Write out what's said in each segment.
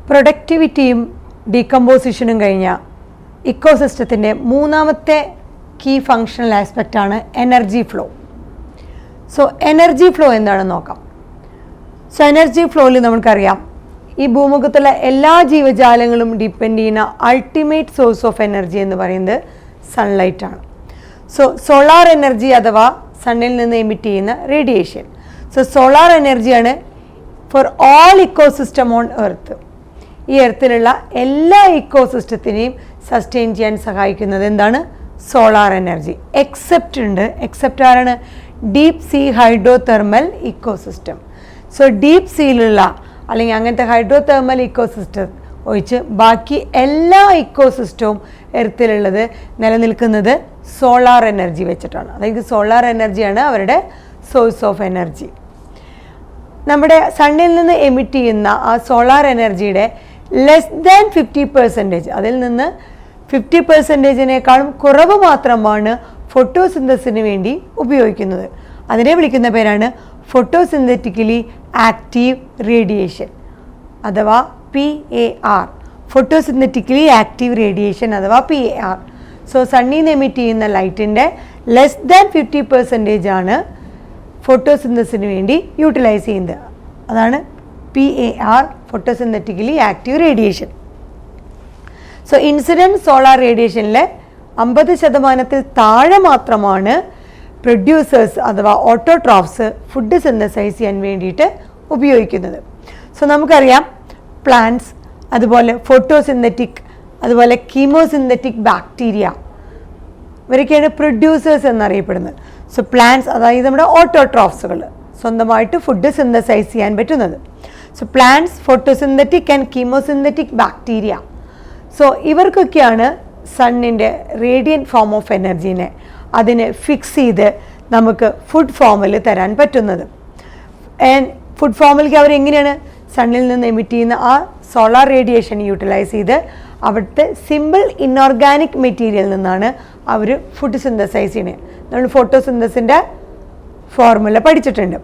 പ്രൊഡക്ടിവിറ്റിയും ഡീകമ്പോസിഷനും കഴിഞ്ഞ ഇക്കോസിസ്റ്റത്തിൻ്റെ മൂന്നാമത്തെ കീ ഫങ്ഷണൽ ആസ്പെക്റ്റാണ് energy flow. So energy flow എന്താണെന്ന് നോക്കാം. സോ എനർജി ഫ്ലോയിൽ നമുക്കറിയാം, ഈ ഭൂമുഖത്തുള്ള എല്ലാ ജീവജാലങ്ങളും ഡിപ്പെൻഡ് ചെയ്യുന്ന അൾട്ടിമേറ്റ് സോഴ്സ് ഓഫ് എനർജി എന്ന് പറയുന്നത് സൺലൈറ്റ് ആണ്. സോ സോളാർ എനർജി അഥവാ സണ്ണിൽ നിന്ന് എമിറ്റ് ചെയ്യുന്ന റേഡിയേഷൻ. സോ സോളാർ എനർജിയാണ് for all ecosystem on earth. ഈ എർത്തിലുള്ള എല്ലാ ഇക്കോസിസ്റ്റത്തിനെയും സസ്റ്റെയിൻ ചെയ്യാൻ സഹായിക്കുന്നത് എന്താണ്? Solar energy. എക്സെപ്റ്റ് ആരാണ്? Deep sea hydro thermal ecosystem. So deep സീയിലുള്ള അല്ലെങ്കിൽ അങ്ങനത്തെ ഹൈഡ്രോ തെർമൽ ഇക്കോസിസ്റ്റം ഒഴിച്ച് ബാക്കി എല്ലാ ഇക്കോസിസ്റ്റവും എർത്തിലുള്ളത് നിലനിൽക്കുന്നത് സോളാർ എനർജി വെച്ചിട്ടാണ്. അതായത് സോളാർ എനർജിയാണ് അവരുടെ സോഴ്സ് ഓഫ് എനർജി. നമ്മുടെ സണ്ണിൽ നിന്ന് എമിറ്റ് ചെയ്യുന്ന ആ സോളാർ എനർജിയുടെ ലെസ് ദാൻ 50%, അതിൽ നിന്ന് 50%-നേക്കാളും കുറവ് മാത്രമാണ് ഫോട്ടോസിന്തസിന് വേണ്ടി ഉപയോഗിക്കുന്നത്. അതിനെ വിളിക്കുന്ന പേരാണ് ഫോട്ടോസിന്തറ്റിക്കലി ആക്റ്റീവ് റേഡിയേഷൻ അഥവാ PAR. ഫോട്ടോസിന്തറ്റിക്കലി ആക്റ്റീവ് റേഡിയേഷൻ അഥവാ PAR. സോ സണ്ണിൽ നിന്ന് എമിറ്റ് ചെയ്യുന്ന ലൈറ്റിൻ്റെ ലെസ് ദാൻ 50% ആണ് ഫോട്ടോസിന്തസിന് വേണ്ടി യൂട്ടിലൈസ് ചെയ്യുന്നത്. അതാണ് PAR, photosynthetically active radiation. So incident solar റേഡിയേഷനിലെ 50% താഴെ മാത്രമാണ് പ്രൊഡ്യൂസേഴ്സ് അഥവാ ഓട്ടോട്രോഫ്സ് ഫുഡ് സിന്തസൈസ് ചെയ്യാൻ വേണ്ടിയിട്ട് ഉപയോഗിക്കുന്നത്. സോ നമുക്കറിയാം പ്ലാന്റ്സ്, അതുപോലെ ഫോട്ടോസിന്തറ്റിക്, അതുപോലെ കീമോസിന്തറ്റിക് ബാക്ടീരിയ, ഇവരൊക്കെയാണ് പ്രൊഡ്യൂസേഴ്സ് എന്നറിയപ്പെടുന്നത്. സോ പ്ലാന്റ്സ് അതായത് നമ്മുടെ ഓട്ടോട്രോഫ്സുകൾ, സ്വന്തമായിട്ട് ഫുഡ് സിന്തസൈസ് ചെയ്യാൻ പറ്റുന്നത്. So plants, photosynthetic and chemosynthetic bacteria. So ഇവർക്കൊക്കെയാണ് സണ്ണിൻ്റെ റേഡിയൻറ്റ് ഫോം ഓഫ് എനർജീനെ അതിനെ ഫിക്സ് ചെയ്ത് നമുക്ക് ഫുഡ് ഫോമിൽ തരാൻ പറ്റുന്നത്. ആൻഡ് ഫുഡ് ഫോമിലേക്ക് അവരെങ്ങനെയാണ് സണ്ണിൽ നിന്ന് എമിറ്റ് ചെയ്യുന്ന ആ സോളാർ റേഡിയേഷൻ യൂട്ടിലൈസ് ചെയ്ത് അവിടുത്തെ സിമ്പിൾ ഇൻഓർഗാനിക് മെറ്റീരിയലിൽ നിന്നാണ് അവർ ഫുഡ് സിന്തസൈസ് ചെയ്യുന്നത്. നമ്മൾ ഫോട്ടോസിന്തസിൻ്റെ ഫോർമുല പഠിച്ചിട്ടുണ്ട്.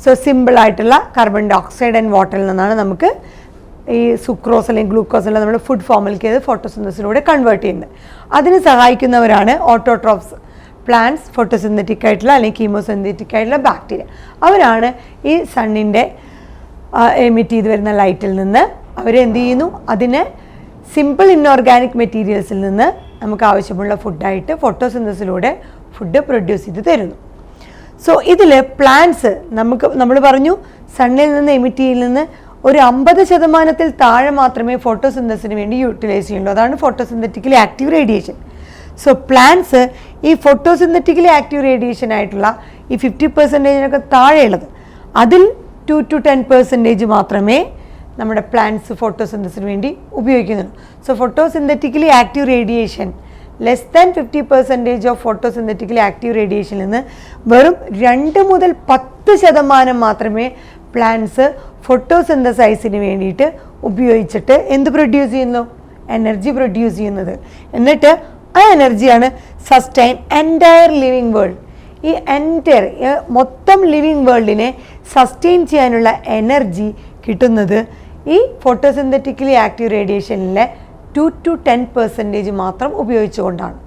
സോ സിമ്പിളായിട്ടുള്ള കാർബൺ ഡൈ ഓക്സൈഡ് ആൻഡ് വാട്ടറിൽ നിന്നാണ് നമുക്ക് ഈ സുക്രോസ് അല്ലെങ്കിൽ ഗ്ലൂക്കോസ് എല്ലാം നമ്മൾ ഫുഡ് ഫോമിലേക്ക് ചെയ്ത് ഫോട്ടോസിന്തസിലൂടെ കൺവേർട്ട് ചെയ്യുന്നത്. അതിന് സഹായിക്കുന്നവരാണ് ഓട്ടോട്രോഫ്സ്, പ്ലാന്റ്സ്, ഫോട്ടോസിന്തറ്റിക് ആയിട്ടുള്ള അല്ലെങ്കിൽ കീമോസിന്തറ്റിക് ആയിട്ടുള്ള ബാക്ടീരിയ. അവരാണ് ഈ സണ്ണിൻ്റെ എമിറ്റ് ചെയ്ത് വരുന്ന ലൈറ്റിൽ നിന്ന് അവരെന്ത് ചെയ്യുന്നു, അതിനെ സിമ്പിൾ ഇൻഓർഗാനിക് മെറ്റീരിയൽസിൽ നിന്ന് നമുക്ക് ആവശ്യമുള്ള ഫുഡായിട്ട് ഫോട്ടോസിന്തസിലൂടെ ഫുഡ് പ്രൊഡ്യൂസ് ചെയ്ത് തരുന്നു. സോ ഇതിൽ പ്ലാന്റ്സ് നമ്മൾ പറഞ്ഞു സണ്ണിൽ നിന്ന് എമിറ്റ് ചെയ്യുന്ന ഒരു 50% താഴെ മാത്രമേ ഫോട്ടോസിന്തസിന് വേണ്ടി യൂട്ടിലൈസ് ചെയ്യുള്ളൂ. അതാണ് ഫോട്ടോസിന്തറ്റിക്കലി ആക്റ്റീവ് റേഡിയേഷൻ. സോ പ്ലാന്റ്സ് ഈ ഫോട്ടോസിന്തറ്റിക്കലി ആക്റ്റീവ് റേഡിയേഷൻ ആയിട്ടുള്ള ഈ 50%-നൊക്കെ താഴെയുള്ളത്, അതിൽ 2 to 10% മാത്രമേ നമ്മുടെ പ്ലാന്റ്സ് ഫോട്ടോസിന്തസിന് വേണ്ടി ഉപയോഗിക്കുന്നുള്ളൂ. So photosynthetically active radiation less than 50% of photosynthetically active റേഡിയേഷനിൽ നിന്ന് വെറും 2 മുതൽ 10% മാത്രമേ പ്ലാന്റ്സ് ഫോട്ടോസിന്തസൈസിന് വേണ്ടിയിട്ട് ഉപയോഗിച്ചിട്ട് എന്ത് പ്രൊഡ്യൂസ് ചെയ്യുന്നു? എനർജി പ്രൊഡ്യൂസ് ചെയ്യുന്നത്. എന്നിട്ട് ആ എനർജിയാണ് സസ്റ്റൈൻ എൻറ്റയർ ലിവിങ് വേൾഡ്. ഈ എൻറ്റയർ മൊത്തം ലിവിങ് വേൾഡിനെ സസ്റ്റെയിൻ ചെയ്യാനുള്ള എനർജി കിട്ടുന്നത് ഈ ഫോട്ടോസിന്തറ്റിക്കലി ആക്റ്റീവ് റേഡിയേഷനിലെ 2 to 10% മാത്രം ഉപയോഗിച്ചുകൊണ്ടാണ്.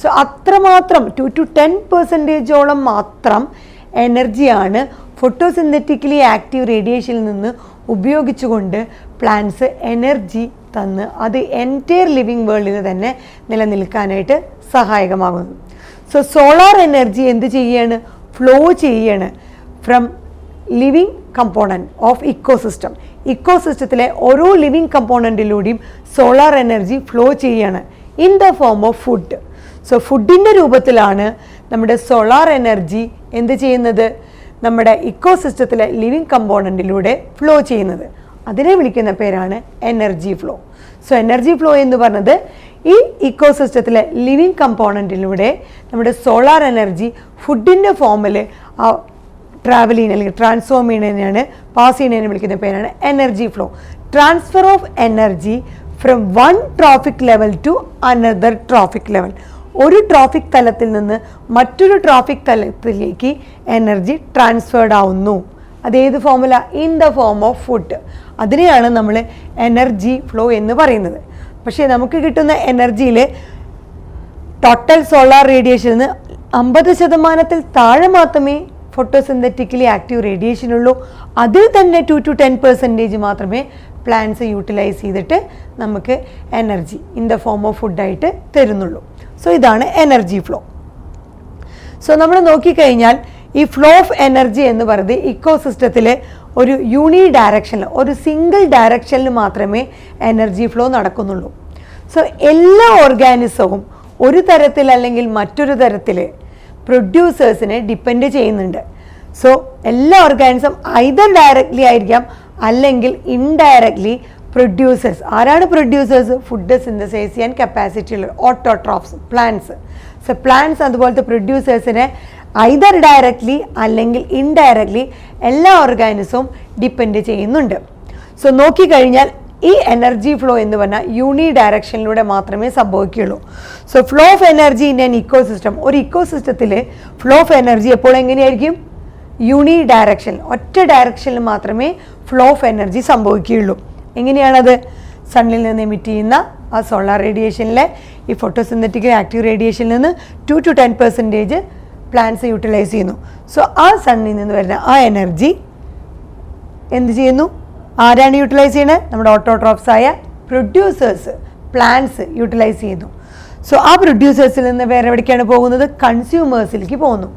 സോ അത്രമാത്രം 2 to 10%-ഓളം മാത്രം എനർജിയാണ് ഫോട്ടോസിന്തറ്റിക്കലി ആക്റ്റീവ് റേഡിയേഷനിൽ നിന്ന് ഉപയോഗിച്ചുകൊണ്ട് പ്ലാന്റ്സ് എനർജി തന്ന് അത് എൻറ്റയർ ലിവിങ് വേൾഡിൽ തന്നെ നിലനിൽക്കാനായിട്ട് സഹായകമാകുന്നു. സോ സോളാർ എനർജി എന്ത് ചെയ്യാണ്? ഫ്ലോ ചെയ്യാണ് from living component of ecosystem. ഇക്കോസിസ്റ്റത്തിലെ ഓരോ ലിവിങ് കമ്പോണൻറ്റിലൂടെയും സോളാർ എനർജി ഫ്ലോ ചെയ്യാണ് in the form of food. So ഫുഡിൻ്റെ രൂപത്തിലാണ് നമ്മുടെ സോളാർ എനർജി എന്ത് ചെയ്യുന്നത്? നമ്മുടെ ഇക്കോസിസ്റ്റത്തിലെ ലിവിങ് കമ്പോണൻറ്റിലൂടെ ഫ്ലോ ചെയ്യുന്നത്. അതിനെ വിളിക്കുന്ന പേരാണ് energy flow. So energy flow എന്ന് പറഞ്ഞത് ഈ ഇക്കോസിസ്റ്റത്തിലെ ലിവിങ് കമ്പോണൻറ്റിലൂടെ നമ്മുടെ സോളാർ എനർജി ഫുഡിൻ്റെ ഫോമിൽ ട്രാവൽ ചെയ്യുന്ന അല്ലെങ്കിൽ ട്രാൻസ്ഫോം ചെയ്യുന്നതിനാണ്, പാസ് ചെയ്യുന്നതിനെ വിളിക്കുന്ന പേരാണ് energy flow. Transfer of energy from one trophic level to another trophic level. ഒരു ട്രോഫിക് തലത്തിൽ നിന്ന് മറ്റൊരു ട്രോഫിക് തലത്തിലേക്ക് എനർജി ട്രാൻസ്ഫേർഡ് ആവുന്നു. അതേത് ഫോമില? In the form of food. അതിനെയാണ് നമ്മൾ എനർജി ഫ്ലോ എന്ന് പറയുന്നത്. പക്ഷേ നമുക്ക് കിട്ടുന്ന എനർജിയിൽ ടോട്ടൽ സോളാർ റേഡിയേഷനിൽ നിന്ന് 50% താഴെ മാത്രമേ ഫോട്ടോസിന്തറ്റിക്കലി ആക്റ്റീവ് റേഡിയേഷൻ ഉള്ളൂ. അതിൽ തന്നെ 2 to 10% മാത്രമേ പ്ലാന്റ്സ് യൂട്ടിലൈസ് ചെയ്തിട്ട് നമുക്ക് energy in the form of ഫുഡായിട്ട് തരുന്നുള്ളൂ. സോ ഇതാണ് എനർജി ഫ്ലോ. സോ നമ്മൾ നോക്കിക്കഴിഞ്ഞാൽ ഈ ഫ്ലോ ഓഫ് എനർജി എന്ന് പറയുന്നത് ഇക്കോസിസ്റ്റത്തിൽ ഒരു യൂണി ഡയറക്ഷനിൽ, ഒരു സിംഗിൾ ഡയറക്ഷനിൽ മാത്രമേ എനർജി ഫ്ലോ നടക്കുന്നുള്ളൂ. സോ എല്ലാ ഓർഗാനിസവും ഒരു തരത്തിൽ അല്ലെങ്കിൽ മറ്റൊരു തരത്തിൽ പ്രൊഡ്യൂസേഴ്സിനെ ഡിപ്പെൻഡ് ചെയ്യുന്നുണ്ട്. സോ എല്ലാ ഓർഗാനിസം ഐദർ ഡയറക്റ്റ്ലി ആയിരിക്കാം അല്ലെങ്കിൽ ഇൻഡയറക്റ്റ്ലി പ്രൊഡ്യൂസേഴ്സ്. ആരാണ് പ്രൊഡ്യൂസേഴ്സ്? ഫുഡ് സിന്തസൈസ് ചെയ്യാൻ കപ്പാസിറ്റി ഉള്ള ഓട്ടോട്രോപ്സ്, പ്ലാന്റ്സ്. സോ പ്ലാന്റ്സ് അതുപോലത്തെ പ്രൊഡ്യൂസേഴ്സിനെ ഐദർ ഡയറക്റ്റ്ലി അല്ലെങ്കിൽ ഇൻഡയറക്റ്റ്ലി എല്ലാ ഓർഗാനിസവും ഡിപ്പെൻഡ് ചെയ്യുന്നുണ്ട്. സോ നോക്കിക്കഴിഞ്ഞാൽ ഈ എനർജി ഫ്ലോ എന്ന് പറഞ്ഞാൽ യൂണി ഡയറക്ഷനിലൂടെ മാത്രമേ സംഭവിക്കുകയുള്ളൂ. So flow of energy in an ecosystem, ഒരു ഇക്കോസിസ്റ്റത്തിൽ ഫ്ലോ ഓഫ് എനർജി എപ്പോൾ എങ്ങനെയായിരിക്കും? യൂണി ഡയറക്ഷൻ, ഒറ്റ ഡയറക്ഷനിൽ മാത്രമേ ഫ്ലോ ഓഫ് എനർജി സംഭവിക്കുകയുള്ളൂ. എങ്ങനെയാണത്? സണ്ണിൽ നിന്ന് എമിറ്റ് ചെയ്യുന്ന ആ സോളാർ റേഡിയേഷനിലെ ഈ ഫോട്ടോസിന്തറ്റിക്കൽ ആക്റ്റീവ് റേഡിയേഷനിൽ നിന്ന് 2 to 10% പ്ലാന്റ്സ് യൂട്ടിലൈസ് ചെയ്യുന്നു. സോ ആ സണ്ണിൽ നിന്ന് വരുന്ന ആ എനർജി എന്ത് ചെയ്യുന്നു? ആരാണ് യൂട്ടിലൈസ് ചെയ്യുന്നത്? നമ്മുടെ ഓട്ടോട്രോപ്സ് ആയ പ്രൊഡ്യൂസേഴ്സ്, പ്ലാന്റ്സ് യൂട്ടിലൈസ് ചെയ്യുന്നു. സോ ആ പ്രൊഡ്യൂസേഴ്സിൽ നിന്ന് വേറെ എവിടേക്കാണ് പോകുന്നത്? കൺസ്യൂമേഴ്സിലേക്ക് പോകുന്നു.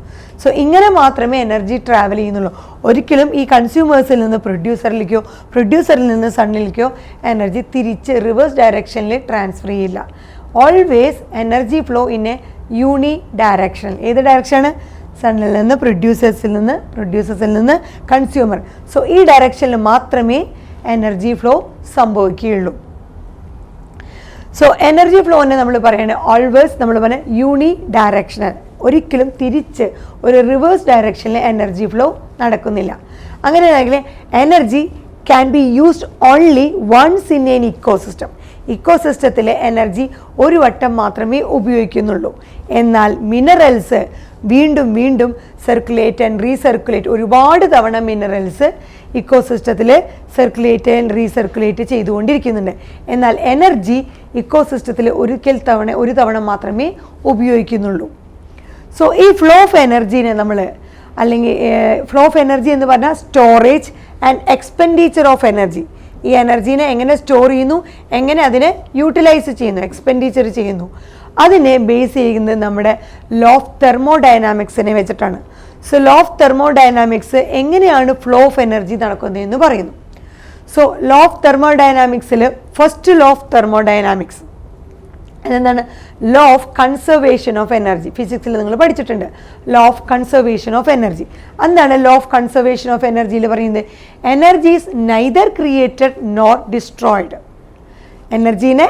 സോ ഇങ്ങനെ മാത്രമേ എനർജി ട്രാവൽ ചെയ്യുന്നുള്ളൂ. ഒരിക്കലും ഈ കൺസ്യൂമേഴ്സിൽ നിന്ന് പ്രൊഡ്യൂസറിലേക്കോ പ്രൊഡ്യൂസറിൽ നിന്ന് സണ്ണിലേക്കോ എനർജി തിരിച്ച് റിവേഴ്സ് ഡയറക്ഷനിൽ ട്രാൻസ്ഫർ ചെയ്യില്ല. Always energy flow in A uni direction. ഏത് ഡയറക്ഷനാണ്? സണ്ണിൽ നിന്ന് പ്രൊഡ്യൂസേഴ്സിൽ നിന്ന് കൺസ്യൂമർ. സോ ഈ ഡയറക്ഷനിൽ മാത്രമേ എനർജി ഫ്ലോ സംഭവിക്കുകയുള്ളൂ. സോ എനർജി ഫ്ലോനെ നമ്മൾ പറയുന്നത് ഓൾവേസ് നമ്മൾ പറഞ്ഞ യൂണി ഡയറക്ഷണൽ, ഒരിക്കലും തിരിച്ച് ഒരു റിവേഴ്സ് ഡയറക്ഷനിൽ എനർജി ഫ്ലോ നടക്കുന്നില്ല. അങ്ങനെയാണെങ്കിൽ energy can be used only once in an ecosystem. ഇക്കോസിസ്റ്റത്തിലെ എനർജി ഒരു വട്ടം മാത്രമേ ഉപയോഗിക്കുന്നുള്ളൂ. എന്നാൽ മിനറൽസ് വീണ്ടും വീണ്ടും സർക്കുലേറ്റ് ആൻഡ് റീസർക്കുലേറ്റ്, ഒരുപാട് തവണ മിനറൽസ് ഇക്കോസിസ്റ്റത്തിൽ സർക്കുലേറ്റ് ആൻഡ് റീസർക്കുലേറ്റ് ചെയ്തുകൊണ്ടിരിക്കുന്നുണ്ട്. എന്നാൽ എനർജി ഇക്കോസിസ്റ്റത്തിൽ ഒരു തവണ മാത്രമേ ഉപയോഗിക്കുന്നുള്ളൂ. സോ ഈ ഫ്ലോ ഓഫ് എനർജീനെ നമ്മൾ, അല്ലെങ്കിൽ ഫ്ലോ ഓഫ് എനർജി എന്ന് പറഞ്ഞാൽ storage and expenditure of energy. ഈ എനർജീനെ എങ്ങനെ സ്റ്റോർ ചെയ്യുന്നു, എങ്ങനെ അതിനെ യൂട്ടിലൈസ് ചെയ്യുന്നു, എക്സ്പെൻഡിച്ചർ ചെയ്യുന്നു, അതിനെ ബേസ് ചെയ്യുന്നത് നമ്മുടെ ലോ ഓഫ് തെർമോഡൈനാമിക്സിനെ വെച്ചിട്ടാണ്. സോ ലോ ഓഫ് തെർമോഡൈനാമിക്സ് എങ്ങനെയാണ് ഫ്ലോ ഓഫ് എനർജി നടക്കുന്നതെന്ന് പറയുന്നു. സോ ലോ ഓഫ് തെർമോഡൈനാമിക്സിൽ ഫസ്റ്റ് ലോ ഓഫ് തെർമോഡൈനാമിക്സ് എന്താണ്? Law of conservation of energy. ഫിസിക്സിൽ നിങ്ങൾ പഠിച്ചിട്ടുണ്ട് law of conservation of energy. എന്താണ് ലോ ഓഫ് കൺസർവേഷൻ ഓഫ് എനർജിയിൽ പറയുന്നത്? Energy is neither created nor destroyed. എനർജീനെ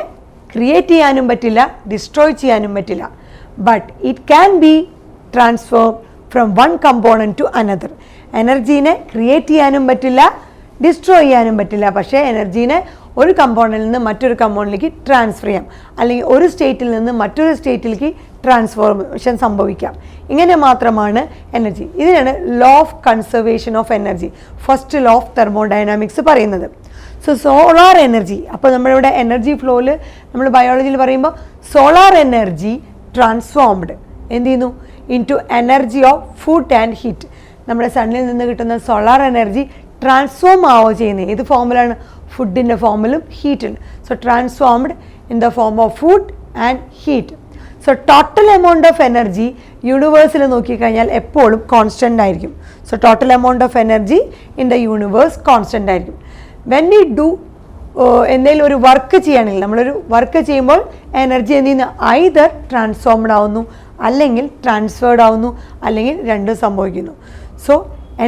ക്രിയേറ്റ് ചെയ്യാനും പറ്റില്ല, ഡിസ്ട്രോയ് ചെയ്യാനും പറ്റില്ല. But it can be transform from one component to another. എനർജീനെ ക്രിയേറ്റ് ചെയ്യാനും പറ്റില്ല, ഡിസ്ട്രോയ് ചെയ്യാനും പറ്റില്ല. പക്ഷേ എനർജീനെ ഒരു കമ്പോണൻറ്റിൽ നിന്ന് മറ്റൊരു കമ്പോണൻറ്റിലേക്ക് ട്രാൻസ്ഫർ ചെയ്യാം, അല്ലെങ്കിൽ ഒരു സ്റ്റേറ്റിൽ നിന്ന് മറ്റൊരു സ്റ്റേറ്റിലേക്ക് ട്രാൻസ്ഫോർമേഷൻ സംഭവിക്കാം. ഇങ്ങനെ മാത്രമാണ് എനർജി. ഇതിനാണ് law of conservation of energy, first law of thermodynamics പറയുന്നത്. സോ സോളാർ എനർജി, അപ്പോൾ നമ്മളിവിടെ എനർജി ഫ്ലോയിൽ നമ്മൾ ബയോളജിയിൽ പറയുമ്പോൾ സോളാർ എനർജി ട്രാൻസ്ഫോംഡ് എന്ത് ചെയ്യുന്നു? Into energy of food and heat. നമ്മുടെ സണ്ണിൽ നിന്ന് കിട്ടുന്ന സോളാർ എനർജി ട്രാൻസ്ഫോം ആവുക ചെയ്യുന്നത് ഏത് ഫോമിലാണ്? ഫുഡിൻ്റെ ഫോമിലും ഹീറ്റിലും. So transformed in the form of food and heat. So total amount of energy യൂണിവേഴ്സിൽ നോക്കിക്കഴിഞ്ഞാൽ എപ്പോഴും കോൺസ്റ്റൻ്റ് ആയിരിക്കും. So total amount of energy in the universe constant ആയിരിക്കും. വെൻ വി ഡു എന്തെങ്കിലും ഒരു വർക്ക് ചെയ്യുകയാണെങ്കിൽ, നമ്മളൊരു വർക്ക് ചെയ്യുമ്പോൾ എനർജി എന്ത് ചെയ്യുന്നു? ഐദർ ട്രാൻസ്ഫോംഡ് ആവുന്നു, അല്ലെങ്കിൽ ട്രാൻസ്ഫേർഡ് ആവുന്നു, അല്ലെങ്കിൽ രണ്ടും സംഭവിക്കുന്നു. സോ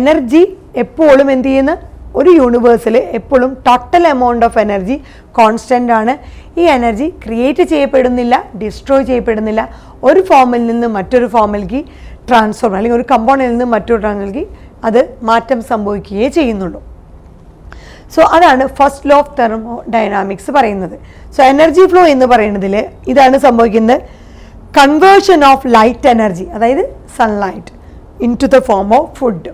എനർജി എപ്പോഴും എന്ത് ചെയ്യുന്ന ഒരു യൂണിവേഴ്സിൽ എപ്പോഴും total amount of energy constant ആണ്. ഈ എനർജി ക്രിയേറ്റ് ചെയ്യപ്പെടുന്നില്ല, ഡിസ്ട്രോയ് ചെയ്യപ്പെടുന്നില്ല, ഒരു ഫോമിൽ നിന്ന് മറ്റൊരു ഫോമിലേക്ക് ട്രാൻസ്ഫോം, അല്ലെങ്കിൽ ഒരു കമ്പോണൻറ്റിൽ നിന്ന് മറ്റൊരു കമ്പോണൻറ്റിലേക്ക് അത് മാറ്റം സംഭവിക്കുകയേ ചെയ്യുന്നുള്ളൂ. സോ അതാണ് ഫസ്റ്റ് ലോ ഓഫ് തെർമോഡൈനാമിക്സ് പറയുന്നത്. സോ എനർജി ഫ്ലോ എന്ന് പറയുന്നതിൽ ഇതാണ് സംഭവിക്കുന്നത്: കൺവേർഷൻ ഓഫ് ലൈറ്റ് എനർജി, അതായത് sunlight, into the form of food.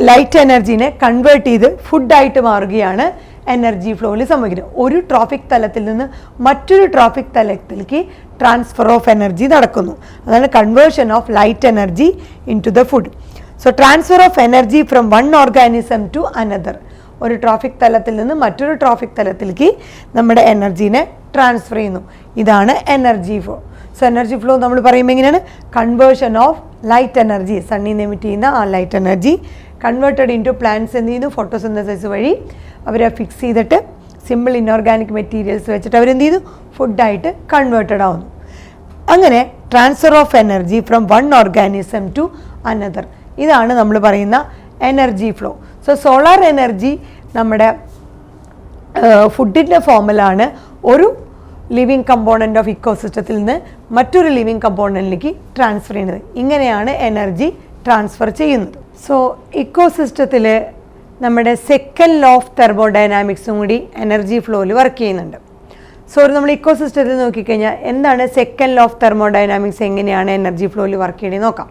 Light എനർജീനെ കൺവേർട്ട് ചെയ്ത് ഫുഡായിട്ട് മാറുകയാണ് എനർജി ഫ്ലോയിൽ സംഭവിക്കുന്നത്. ഒരു ട്രോഫിക് തലത്തിൽ നിന്ന് മറ്റൊരു ട്രോഫിക് തലത്തിലേക്ക് ട്രാൻസ്ഫർ ഓഫ് എനർജി നടക്കുന്നു. അതാണ് conversion of light energy into the food. So transfer of energy from one organism to another. ഒരു ട്രോഫിക് തലത്തിൽ നിന്ന് മറ്റൊരു ട്രോഫിക് തലത്തിലേക്ക് നമ്മുടെ എനർജീനെ ട്രാൻസ്ഫർ ചെയ്യുന്നു. ഇതാണ് energy flow. So energy flow നമ്മൾ പറയുമ്പോൾ എങ്ങനെയാണ്? കൺവേർഷൻ ഓഫ് ലൈറ്റ് എനർജി, സണ്ണിൽ നിന്ന് എമിറ്റ് ചെയ്യുന്ന ആ light energy converted into plants എന്ത് ചെയ്യുന്നു? ഫോട്ടോസിന്തസിസ് വഴി അവരെ ഫിക്സ് ചെയ്തിട്ട് സിമ്പിൾ ഇൻഓർഗാനിക് മെറ്റീരിയൽസ് വെച്ചിട്ട് അവരെന്ത് ചെയ്തു? ഫുഡായിട്ട് കൺവേർട്ടഡ് ആവുന്നു. അങ്ങനെ transfer of energy from one organism to another. ഇതാണ് നമ്മൾ പറയുന്ന energy flow. So solar energy നമ്മുടെ ഫുഡിൻ്റെ ഫോമിലാണ് ഒരു ലിവിങ് കമ്പോണൻ്റ് ഓഫ് ഇക്കോസിസ്റ്റത്തിൽ നിന്ന് മറ്റൊരു ലിവിങ് കമ്പോണൻറ്റിലേക്ക് ട്രാൻസ്ഫർ ചെയ്യുന്നത്. ഇങ്ങനെയാണ് എനർജി ട്രാൻസ്ഫർ ചെയ്യുന്നത്. സോ ഇക്കോസിസ്റ്റത്തിൽ നമ്മുടെ സെക്കൻഡ് ലോ ഓഫ് തെർമോഡൈനാമിക്സും കൂടി എനർജി ഫ്ലോയിൽ വർക്ക് ചെയ്യുന്നുണ്ട്. സോ നമ്മൾ ഇക്കോസിസ്റ്റത്തിൽ നോക്കിക്കഴിഞ്ഞാൽ എന്താണ് സെക്കൻഡ് ലോ ഓഫ് തെർമോഡൈനാമിക്സ്, എങ്ങനെയാണ് എനർജി ഫ്ലോയിൽ വർക്ക് ചെയ്യണത് നോക്കാം.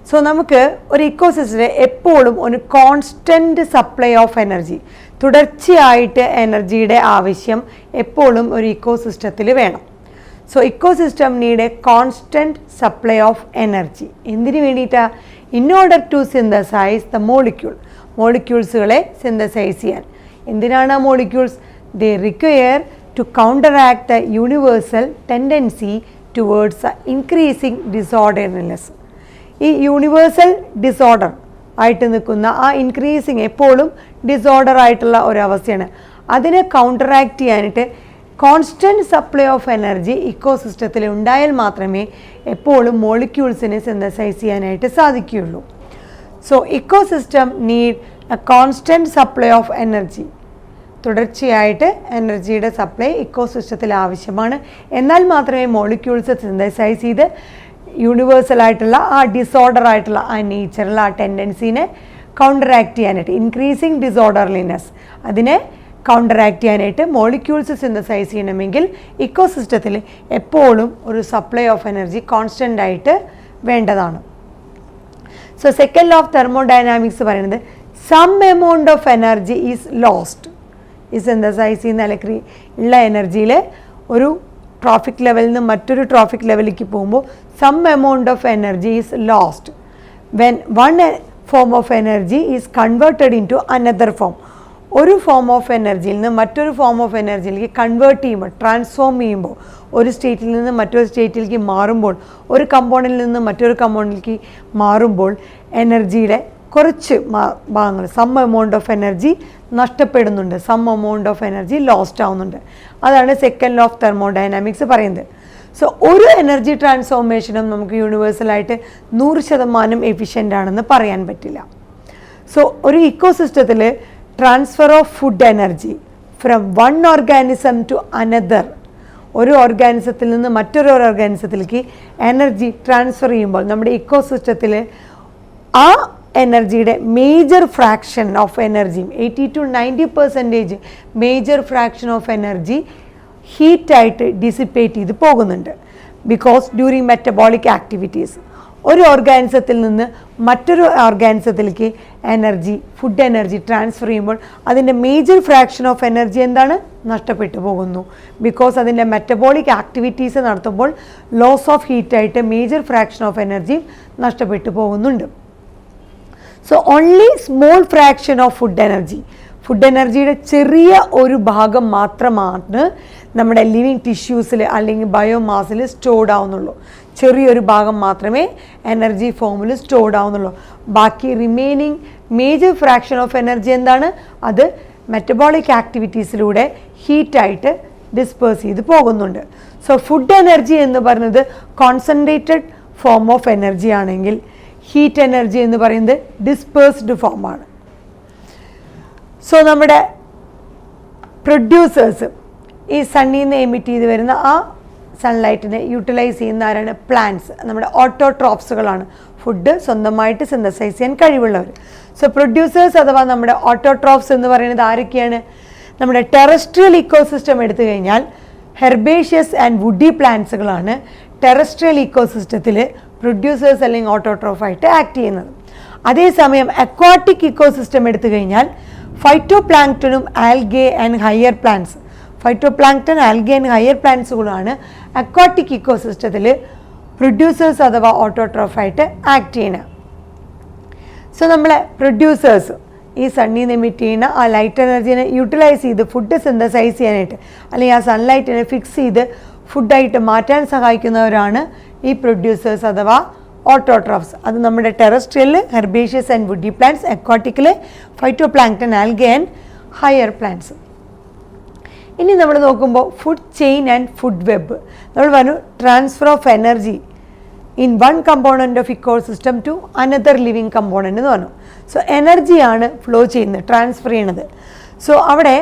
സോ നമുക്ക് ഒരു ഇക്കോസിസ്റ്റത്തിൽ എപ്പോഴും ഒരു കോൺസ്റ്റൻറ്റ് സപ്ലൈ ഓഫ് എനർജി, തുടർച്ചയായിട്ട് എനർജിയുടെ ആവശ്യം എപ്പോഴും ഒരു ഇക്കോസിസ്റ്റത്തിൽ വേണം. So ecosystem need a constant supply of energy. എന്തിനു വേണ്ടിയിട്ടാണ്? In order to synthesise the മോളിക്യൂൾസുകളെ സിന്തസൈസ് ചെയ്യാൻ. എന്തിനാണ് ആ molecules? They require to counteract the universal tendency towards increasing disorderness. ഈ യൂണിവേഴ്സൽ ഡിസോർഡർ ആയിട്ട് നിൽക്കുന്ന ആ ഇൻക്രീസിങ് എപ്പോഴും ഡിസോർഡർ ആയിട്ടുള്ള ഒരവസ്ഥയാണ്. അതിനെ കൗണ്ടറാക്ട് ചെയ്യാനായിട്ട് കോൺസ്റ്റൻറ്റ് സപ്ലൈ ഓഫ് എനർജി ഇക്കോസിസ്റ്റത്തിൽ ഉണ്ടായാൽ മാത്രമേ എപ്പോഴും മോളിക്യൂൾസിനെ സിന്തസൈസ് ചെയ്യാനായിട്ട് സാധിക്കുകയുള്ളൂ. So ecosystem need a constant supply of energy. തുടർച്ചയായിട്ട് എനർജിയുടെ സപ്ലൈ ഇക്കോസിസ്റ്റത്തിൽ ആവശ്യമാണ്. എന്നാൽ മാത്രമേ മോളിക്യൂൾസ് സിന്തസൈസ് ചെയ്ത് യൂണിവേഴ്സലായിട്ടുള്ള ആ ഡിസോർഡർ ആയിട്ടുള്ള ആ നേച്ചറിൽ ആ ടെൻഡൻസിനെ കൗണ്ടറാക്ട് ചെയ്യാനായിട്ട്, ഇൻക്രീസിങ് ഡിസോർഡർലിനെസ്, അതിനെ കൗണ്ടറാക്ട് ചെയ്യാനായിട്ട് മോളിക്യൂൾസ് സിന്തസൈസ് ചെയ്യണമെങ്കിൽ ഇക്കോസിസ്റ്റത്തിൽ എപ്പോഴും ഒരു സപ്ലൈ ഓഫ് എനർജി കോൺസ്റ്റൻ്റ് ആയിട്ട് വേണ്ടതാണ്. So second law of thermodynamics പറയുന്നത് some amount of energy is lost. ഈ സിന്തസൈസ് ചെയ്യുന്ന അല്ലെങ്കിൽ ഉള്ള എനർജിയിൽ ഒരു ട്രോഫിക് ലെവലിൽ നിന്ന് മറ്റൊരു ട്രോഫിക് ലെവലിലേക്ക് പോകുമ്പോൾ some amount of energy is lost when one form of energy is converted into another form. ഒരു ഫോം ഓഫ് എനർജിയിൽ നിന്ന് മറ്റൊരു ഫോം ഓഫ് എനർജിയിലേക്ക് കൺവേർട്ട് ചെയ്യുമ്പോൾ, ട്രാൻസ്ഫോം ചെയ്യുമ്പോൾ, ഒരു സ്റ്റേറ്റിൽ നിന്ന് മറ്റൊരു സ്റ്റേറ്റിലേക്ക് മാറുമ്പോൾ, ഒരു കമ്പോണൻറ്റിൽ നിന്ന് മറ്റൊരു കമ്പോണൻറ്റിലേക്ക് മാറുമ്പോൾ എനർജിയുടെ കുറച്ച് ഭാഗങ്ങൾ, സം എമൗണ്ട് ഓഫ് എനർജി നഷ്ടപ്പെടുന്നുണ്ട്, some amount of energy lost ആവുന്നുണ്ട്. അതാണ് സെക്കൻഡ് ലോ ഓഫ് തെർമോഡൈനാമിക്സ് പറയുന്നത്. സോ ഒരു എനർജി ട്രാൻസ്ഫോർമേഷനും നമുക്ക് യൂണിവേഴ്സലായിട്ട് 100% എഫിഷ്യൻ്റ് ആണെന്ന് പറയാൻ പറ്റില്ല. സോ ഒരു ഇക്കോസിസ്റ്റത്തിൽ transfer of food energy from one organism to another, ഒരു ഓർഗാനിസത്തിൽ നിന്ന് മറ്റൊരു ഓർഗാനിസത്തിലേക്ക് എനർജി ട്രാൻസ്ഫർ ചെയ്യുമ്പോൾ നമ്മുടെ ഇക്കോസിസ്റ്റത്തിൽ ആ എനർജിയുടെ മേജർ ഫ്രാക്ഷൻ ഓഫ് എനർജിയും 80 to 90% major fraction of energy ഹീറ്റായിട്ട് ഡിസിപ്പേറ്റ് ചെയ്ത് പോകുന്നുണ്ട്. ബിക്കോസ് ഡ്യൂറിങ് മെറ്റബോളിക് ആക്ടിവിറ്റീസ് ഒരു ഓർഗാനിസത്തിൽ നിന്ന് മറ്റൊരു ഓർഗാനിസത്തിലേക്ക് എനർജി, ഫുഡ് എനർജി ട്രാൻസ്ഫർ ചെയ്യുമ്പോൾ അതിൻ്റെ മേജർ ഫ്രാക്ഷൻ ഓഫ് എനർജി എന്താണ്? നഷ്ടപ്പെട്ടു പോകുന്നു. ബിക്കോസ് അതിൻ്റെ മെറ്റബോളിക് ആക്ടിവിറ്റീസ് നടത്തുമ്പോൾ ലോസ് ഓഫ് ഹീറ്റായിട്ട് മേജർ ഫ്രാക്ഷൻ ഓഫ് എനർജിയും നഷ്ടപ്പെട്ടു പോകുന്നുണ്ട്. So only small fraction of food എനർജിയുടെ ചെറിയ ഒരു ഭാഗം മാത്രമാണ് നമ്മുടെ ലിവിങ് ടിഷ്യൂസിൽ അല്ലെങ്കിൽ ബയോമാസിൽ സ്റ്റോർഡ് ആവുന്നുള്ളൂ. ചെറിയൊരു ഭാഗം മാത്രമേ എനർജി ഫോമിൽ സ്റ്റോർഡ് ആവുന്നുള്ളൂ. ബാക്കി remaining major fraction of energy എന്താണ്? അത് മെറ്റബോളിക് ആക്ടിവിറ്റീസിലൂടെ ഹീറ്റായിട്ട് ഡിസ്പേഴ്സ് ചെയ്ത് പോകുന്നുണ്ട്. സോ ഫുഡ് എനർജി എന്ന് പറയുന്നത് കോൺസെൻട്രേറ്റഡ് ഫോം ഓഫ് എനർജി ആണെങ്കിൽ ഹീറ്റ് എനർജി എന്ന് പറയുന്നത് ഡിസ്പേഴ്സ്ഡ് ഫോമാണ്. സോ നമ്മുടെ പ്രൊഡ്യൂസേഴ്സ് ഈ സണ്ണിൽ നിന്ന് എമിറ്റ് ചെയ്ത് വരുന്ന ആ സൺലൈറ്റിനെ യൂട്ടിലൈസ് ചെയ്യുന്ന ആരാണ്? പ്ലാന്റ്സ്, നമ്മുടെ ഓട്ടോട്രോപ്സുകളാണ്. ഫുഡ് സ്വന്തമായിട്ട് സിന്തസൈസ് ചെയ്യാൻ കഴിവുള്ളവർ. സോ പ്രൊഡ്യൂസേഴ്സ് അഥവാ നമ്മുടെ ഓട്ടോട്രോപ്സ് എന്ന് പറയുന്നത് ആരൊക്കെയാണ്? നമ്മുടെ ടെറസ്ട്രിയൽ ഇക്കോസിസ്റ്റം എടുത്തു കഴിഞ്ഞാൽ ഹെർബേഷ്യസ് ആൻഡ് വുഡി പ്ലാന്റ്സുകളാണ് ടെറസ്ട്രിയൽ ഇക്കോസിസ്റ്റത്തിൽ പ്രൊഡ്യൂസേഴ്സ് അല്ലെങ്കിൽ ഓട്ടോട്രോഫായിട്ട് ആക്ട് ചെയ്യുന്നത്. അതേസമയം അക്വാട്ടിക് ഇക്കോസിസ്റ്റം എടുത്തു കഴിഞ്ഞാൽ ഫൈറ്റോ പ്ലാങ്ക്ടനും algae and higher plants, phytoplankton, algae and higher പ്ലാന്റ്സുകളാണ് അക്വാട്ടിക് ഇക്കോസിസ്റ്റത്തിൽ പ്രൊഡ്യൂസേഴ്സ് അഥവാ ഓട്ടോട്രോഫായിട്ട് ആക്ട് ചെയ്യണത്. സോ നമ്മളെ പ്രൊഡ്യൂസേഴ്സ് ഈ സണ്ണിൽ നിന്ന് എമിറ്റ് ചെയ്യുന്ന ആ ലൈറ്റ് എനർജീനെ യൂട്ടിലൈസ് ചെയ്ത് ഫുഡ് സിന്തസൈസ് ചെയ്യാനായിട്ട് അല്ലെങ്കിൽ ആ സൺലൈറ്റിനെ ഫിക്സ് ചെയ്ത് ഫുഡായിട്ട് മാറ്റാൻ സഹായിക്കുന്നവരാണ് ഈ പ്രൊഡ്യൂസേഴ്സ് അഥവാ ഓട്ടോട്രോഫ്സ്. അത് നമ്മുടെ terrestrial herbaceous and woody plants, അക്വാട്ടിക്കിൽ phytoplankton, algae and higher plants. ഇനി നമ്മൾ നോക്കുമ്പോൾ food chain and food web. നമ്മൾ പറഞ്ഞു transfer of energy in one component of ecosystem to another living component എന്ന് പറഞ്ഞു. സോ എനർജിയാണ് ഫ്ലോ ചെയ്യുന്നത്, ട്രാൻസ്ഫർ ചെയ്യണത്. സോ അവിടെ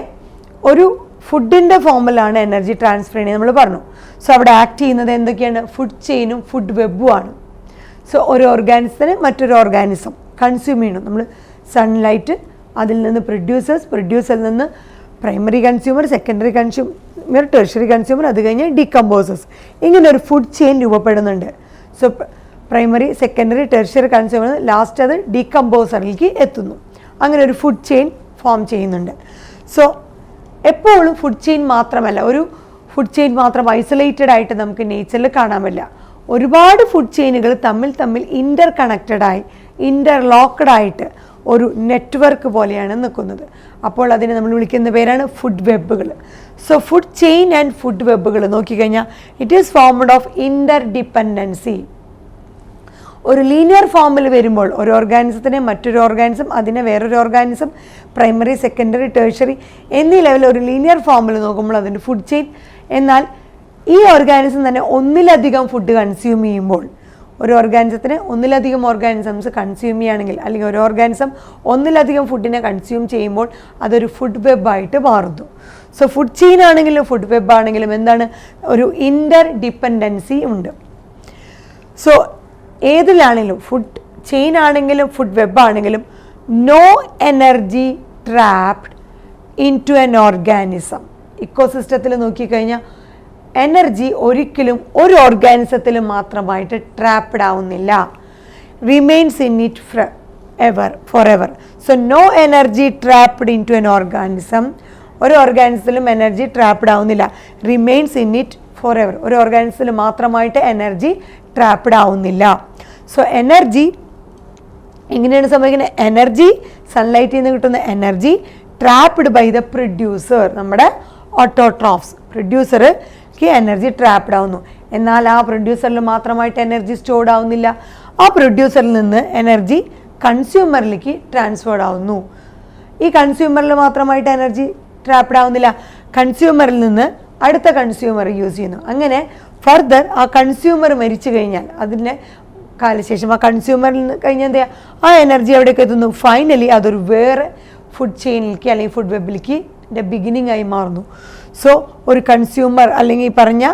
ഒരു ഫുഡിൻ്റെ ഫോമിലാണ് എനർജി ട്രാൻസ്ഫർ ചെയ്യുന്നത് നമ്മൾ പറഞ്ഞു. സോ അവിടെ ആക്ട് ചെയ്യുന്നത് എന്തൊക്കെയാണ്? ഫുഡ് ചെയിനും ഫുഡ് വെബും ആണ്. സോ ഒരു ഓർഗാനിസത്തിന് മറ്റൊരു ഓർഗാനിസം കൺസ്യൂം ചെയ്യണം. നമ്മൾ സൺലൈറ്റ്, അതിൽ നിന്ന് പ്രൊഡ്യൂസറിൽ നിന്ന് primary consumer, secondary consumer, tertiary consumer, അത് കഴിഞ്ഞ് ഡീകമ്പോസേഴ്സ്. ഇങ്ങനെ ഒരു ഫുഡ് ചെയിൻ രൂപപ്പെടുന്നുണ്ട്. So primary, secondary, tertiary consumer, last അത് ഡീകമ്പോസറിലേക്ക് എത്തുന്നു. അങ്ങനെ ഒരു ഫുഡ് ചെയിൻ ഫോം ചെയ്യുന്നുണ്ട്. സോ എപ്പോഴും ഫുഡ് ചെയിൻ മാത്രമല്ല, ഒരു ഫുഡ് ചെയിൻ മാത്രം ഐസൊലേറ്റഡ് ആയിട്ട് നമുക്ക് നേച്ചറിൽ കാണാൻ പറ്റില്ല. ഒരുപാട് ഫുഡ് ചെയിനുകൾ തമ്മിൽ ഇൻ്റർ കണക്റ്റഡായി, ഇൻ്റർലോക്ക്ഡ് ആയിട്ട് ഒരു നെറ്റ്വർക്ക് പോലെയാണ് നിൽക്കുന്നത്. അപ്പോൾ അതിനെ നമ്മൾ വിളിക്കുന്ന പേരാണ് ഫുഡ് വെബുകൾ. So food chain and food വെബുകൾ നോക്കിക്കഴിഞ്ഞാൽ it is formed of interdependency. ഒരു ലീനിയർ ഫോമിൽ വരുമ്പോൾ ഒരു ഓർഗാനിസത്തിനെ മറ്റൊരു ഓർഗാനിസം, അതിനെ വേറൊരു ഓർഗാനിസം, പ്രൈമറി, സെക്കൻഡറി, ടെർഷ്യറി എന്നീ ലെവലിൽ ഒരു ലീനിയർ ഫോമിൽ നോക്കുമ്പോൾ അതിൻ്റെ ഫുഡ് ചെയിൻ. എന്നാൽ ഈ ഓർഗാനിസം തന്നെ ഒന്നിലധികം ഫുഡ് കൺസ്യൂം ചെയ്യുമ്പോൾ, ഒരു ഓർഗാനിസത്തിന് ഒന്നിലധികം ഓർഗാനിസംസ് കൺസ്യൂം ചെയ്യുകയാണെങ്കിൽ, അല്ലെങ്കിൽ ഒരു ഓർഗാനിസം ഒന്നിലധികം ഫുഡിനെ കൺസ്യൂം ചെയ്യുമ്പോൾ അതൊരു ഫുഡ് വെബായിട്ട് മാറുന്നു. സോ ഫുഡ് ചെയിൻ ആണെങ്കിലും ഫുഡ് വെബ് ആണെങ്കിലും എന്താണ്? ഒരു ഇൻ്റർ ഡിപ്പെൻഡൻസി ഉണ്ട്. സോ ഏതിലാണെങ്കിലും, ഫുഡ് ചെയിൻ ആണെങ്കിലും ഫുഡ് വെബ് ആണെങ്കിലും, no energy trapped into an organism. ഇക്കോസിസ്റ്റത്തിൽ നോക്കിക്കഴിഞ്ഞാൽ എനർജി ഒരിക്കലും ഒരു ഓർഗാനിസത്തിൽ മാത്രമായിട്ട് ട്രാപ്ഡ് ആവുന്നില്ല. Remains in it forever. So no energy trapped into an organism. ഒരു ഓർഗാനിസത്തിലും എനർജി ട്രാപ്ഡ് ആവുന്നില്ല. Remains in it forever. ഒരു ഓർഗാനിസത്തിൽ മാത്രമായിട്ട് എനർജി ട്രാപ്ഡ് ആവുന്നില്ല. സോ എനർജി എങ്ങനെയാണ് സംഭവിക്കുന്നത്? എനർജി, സൺലൈറ്റിൽ നിന്ന് കിട്ടുന്ന energy trapped by the producer, നമ്മുടെ ഓട്ടോട്രോഫ്സ്. പ്രൊഡ്യൂസർക്ക് എനർജി ട്രാപ്ഡ് ആവുന്നു. എന്നാൽ ആ പ്രൊഡ്യൂസറിൽ മാത്രമായിട്ട് എനർജി സ്റ്റോർഡ് ആവുന്നില്ല. ആ പ്രൊഡ്യൂസറിൽ നിന്ന് എനർജി കൺസ്യൂമറിലേക്ക് ട്രാൻസ്ഫേർഡ് ആവുന്നു. ഈ കൺസ്യൂമറിൽ മാത്രമായിട്ട് എനർജി ട്രാപ്ഡ് ആവുന്നില്ല. കൺസ്യൂമറിൽ നിന്ന് അടുത്ത കൺസ്യൂമർ യൂസ് ചെയ്യുന്നു. അങ്ങനെ ഫർദർ ആ കൺസ്യൂമർ മരിച്ചു കഴിഞ്ഞാൽ അതിൻ്റെ കാലശേഷം ആ കൺസ്യൂമറിൽ നിന്ന് കഴിഞ്ഞാൽ എന്താ, ആ എനർജി എവിടേക്ക് എത്തുന്നു? ഫൈനലി അതൊരു വേറെ ഫുഡ് ചെയിനിലേക്ക് അല്ലെങ്കിൽ ഫുഡ് വെബിലേക്ക് ബിഗിനിങ് ആയി മാറുന്നു. സോ ഒരു കൺസ്യൂമർ അല്ലെങ്കിൽ പറഞ്ഞ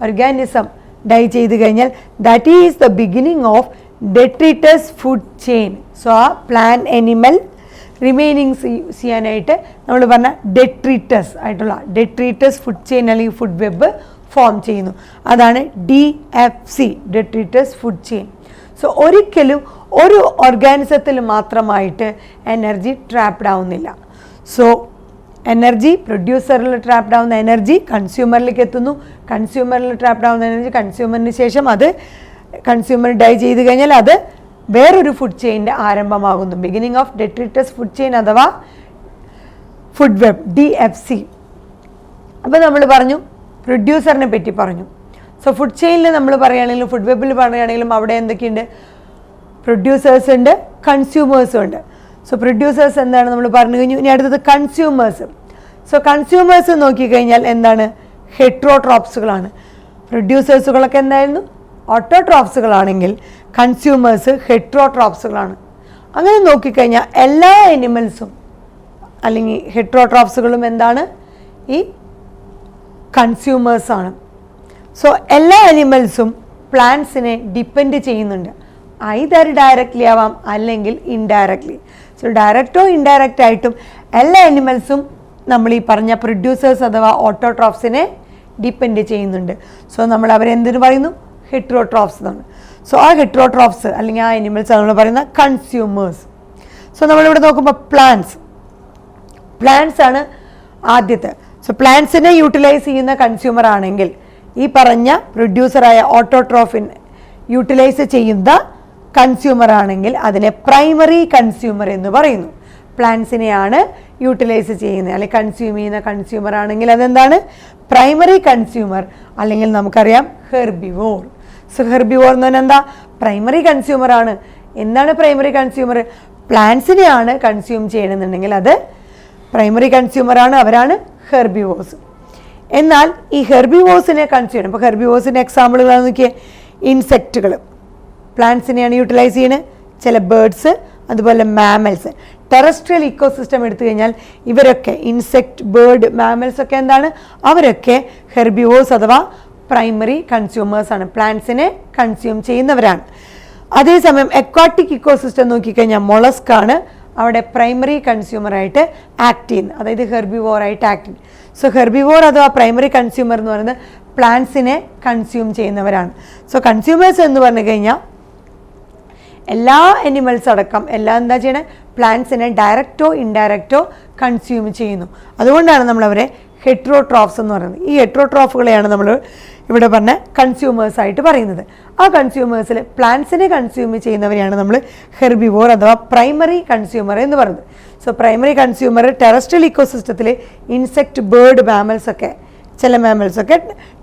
ഓർഗാനിസം ഡൈ ചെയ്ത് കഴിഞ്ഞാൽ that is the beginning of detritus food chain. So ആ പ്ലാൻ അനിമൽ റിമൈനിങ് ചെയ്യാനായിട്ട് നമ്മൾ പറഞ്ഞ ഡെട്രിറ്റസ് ആയിട്ടുള്ള ഡെട്രിറ്റസ് ഫുഡ് ചെയിൻ അല്ലെങ്കിൽ ഫുഡ് വെബ് ഫോം ചെയ്യുന്നു. അതാണ് DFC, detritus food chain. So ഒരിക്കലും ഒരു ഓർഗാനിസത്തിൽ മാത്രമായിട്ട് എനർജി ട്രാപ്ഡ് ആവുന്നില്ല. സോ എനർജി പ്രൊഡ്യൂസറിൽ ട്രാപ്ഡ് ആവുന്ന എനർജി കൺസ്യൂമറിലേക്ക് എത്തുന്നു. കൺസ്യൂമറിൽ ട്രാപ്ഡ് ആവുന്ന എനർജി കൺസ്യൂമറിന് ശേഷം അത് കൺസ്യൂമർ ഡൈ ചെയ്ത് കഴിഞ്ഞാൽ അത് വേറൊരു ഫുഡ് ചെയിൻ്റെ ആരംഭമാകുന്നു. Beginning of detritus food chain അഥവാ ഫുഡ് വെബ്, DFC. അപ്പോൾ നമ്മൾ പറഞ്ഞു പ്രൊഡ്യൂസറിനെ പറ്റി പറഞ്ഞു. സോ ഫുഡ് ചെയിനിൽ നമ്മൾ പറയുകയാണെങ്കിലും ഫുഡ് വെബിൽ പറയുകയാണെങ്കിലും അവിടെ എന്തൊക്കെയുണ്ട്? പ്രൊഡ്യൂസേഴ്സ് ഉണ്ട്, കൺസ്യൂമേഴ്സും ഉണ്ട്. സോ പ്രൊഡ്യൂസേഴ്സ് എന്താണ് നമ്മൾ പറഞ്ഞു കഴിഞ്ഞു. ഇനി അടുത്തത് കൺസ്യൂമേഴ്സ്. സോ കൺസ്യൂമേഴ്സ് നോക്കിക്കഴിഞ്ഞാൽ എന്താണ്? ഹെട്രോട്രോപ്സുകളാണ്. പ്രൊഡ്യൂസേഴ്സുകളൊക്കെ എന്തായിരുന്നു? ഓട്ടോട്രോപ്സുകളാണെങ്കിൽ കൺസ്യൂമേഴ്സ് ഹെട്രോട്രോപ്സുകളാണ്. അങ്ങനെ നോക്കിക്കഴിഞ്ഞാൽ എല്ലാ അനിമൽസും അല്ലെങ്കിൽ ഹെട്രോട്രോപ്സുകളും എന്താണ്? ഈ കൺസ്യൂമേഴ്സാണ്. സോ എല്ലാ അനിമൽസും പ്ലാന്റ്സിനെ ഡിപ്പെൻഡ് ചെയ്യുന്നുണ്ട്. ഐദർ ഡയറക്റ്റ്ലി ആവാം അല്ലെങ്കിൽ ഇൻഡയറക്റ്റ്ലി. സോ ഡയറക്റ്റോ ഇൻഡയറക്റ്റ് ആയിട്ടും എല്ലാ അനിമൽസും നമ്മൾ ഈ പറഞ്ഞ പ്രൊഡ്യൂസേഴ്സ് അഥവാ ഓട്ടോട്രോപ്സിനെ ഡിപ്പെൻഡ് ചെയ്യുന്നുണ്ട്. സോ നമ്മൾ അവരെന്തിനു പറയുന്നു? ഹെട്രോട്രോപ്സ് എന്നാണ്. സോ ആ ഹെട്രോട്രോഫ്സ് അല്ലെങ്കിൽ ആ അനിമൽസ് നമ്മൾ പറയുന്ന കൺസ്യൂമേഴ്സ്. സോ നമ്മളിവിടെ നോക്കുമ്പോൾ പ്ലാന്റ്സ് ആണ് ആദ്യത്തെ. സോ പ്ലാന്റ്സിനെ യൂട്ടിലൈസ് ചെയ്യുന്ന കൺസ്യൂമർ ആണെങ്കിൽ ഈ പറഞ്ഞ പ്രൊഡ്യൂസറായ ഓട്ടോട്രോഫിൻ യൂട്ടിലൈസ് ചെയ്യുന്ന കൺസ്യൂമർ ആണെങ്കിൽ അതിനെ പ്രൈമറി കൺസ്യൂമർ എന്ന് പറയുന്നു. പ്ലാന്റ്സിനെയാണ് യൂട്ടിലൈസ് ചെയ്യുന്നത് അല്ലെങ്കിൽ കൺസ്യൂം ചെയ്യുന്ന കൺസ്യൂമർ ആണെങ്കിൽ അതെന്താണ്? പ്രൈമറി കൺസ്യൂമർ, അല്ലെങ്കിൽ നമുക്കറിയാം ഹെർബിവോർ. സോ ഹെർബിവോർ എന്ന് പറഞ്ഞാൽ എന്താ? പ്രൈമറി കൺസ്യൂമർ ആണ്. എന്താണ് പ്രൈമറി കൺസ്യൂമർ? പ്ലാന്റ്സിനെയാണ് കൺസ്യൂം ചെയ്യണമെന്നുണ്ടെങ്കിൽ അത് പ്രൈമറി കൺസ്യൂമർ ആണ്, അവരാണ് ഹെർബിവോർസ്. എന്നാൽ ഈ ഹെർബിവോർസിനെ കൺസ്യൂം ചെയ്യണം. ഇപ്പോൾ ഹെർബിവോർസിൻ്റെ എക്സാമ്പിളുകളാണ് നോക്കിയേ. ഇൻസെക്റ്റുകൾ പ്ലാന്റ്സിനെയാണ് യൂട്ടിലൈസ് ചെയ്യുന്നത്, ചില ബേർഡ്സ്, അതുപോലെ മാമൽസ്. ടെറസ്ട്രിയൽ ഇക്കോസിസ്റ്റം എടുത്തു കഴിഞ്ഞാൽ ഇവരൊക്കെ ഇൻസെക്റ്റ്, ബേർഡ്, മാമൽസ് ഒക്കെ എന്താണ്? അവരൊക്കെ ഹെർബിവോർസ് അഥവാ പ്രൈമറി കൺസ്യൂമേഴ്സ് ആണ്, പ്ലാന്റ്സിനെ കൺസ്യൂം ചെയ്യുന്നവരാണ്. അതേസമയം അക്വാട്ടിക് ഇക്കോസിസ്റ്റം നോക്കിക്കഴിഞ്ഞാൽ മൊളസ്ക് ആണ് അവിടെ പ്രൈമറി കൺസ്യൂമറായിട്ട് ആക്ട് ചെയ്യുന്നത്, അതായത് ഹെർബിവോറായിട്ട് ആക്ട് ചെയ്യുന്നത്. സോ ഹെർബിവോർ അഥവാ പ്രൈമറി കൺസ്യൂമർ എന്ന് പറയുന്നത് പ്ലാന്റ്സിനെ കൺസ്യൂം ചെയ്യുന്നവരാണ്. സോ കൺസ്യൂമേഴ്സ് എന്ന് പറഞ്ഞു കഴിഞ്ഞാൽ എല്ലാ അനിമൽസ് അടക്കം എല്ലാം എന്താ ചെയ്യണേ? പ്ലാന്റ്സിനെ ഡയറക്റ്റോ ഇൻഡയറക്റ്റോ കൺസ്യൂം ചെയ്യുന്നു. അതുകൊണ്ടാണ് നമ്മളവരെ ഹെട്രോട്രോഫ്സ് എന്ന് പറയുന്നത്. ഈ ഹെട്രോട്രോഫുകളെയാണ് നമ്മൾ ഇവിടെ പറഞ്ഞ കൺസ്യൂമേഴ്സ് ആയിട്ട് പറയുന്നത്. ആ കൺസ്യൂമേഴ്സിൽ പ്ലാന്റ്സിനെ കൺസ്യൂം ചെയ്യുന്നവരെയാണ് നമ്മൾ ഹെർബിവോർ അഥവാ പ്രൈമറി കൺസ്യൂമർ എന്ന് പറയുന്നത്. സോ പ്രൈമറി കൺസ്യൂമർ ടെറസ്ട്രിയൽ ഇക്കോസിസ്റ്റത്തിൽ ഇൻസെക്റ്റ്, ബേർഡ്, മാമൽസ് ഒക്കെ, ചില മാമൽസ് ഒക്കെ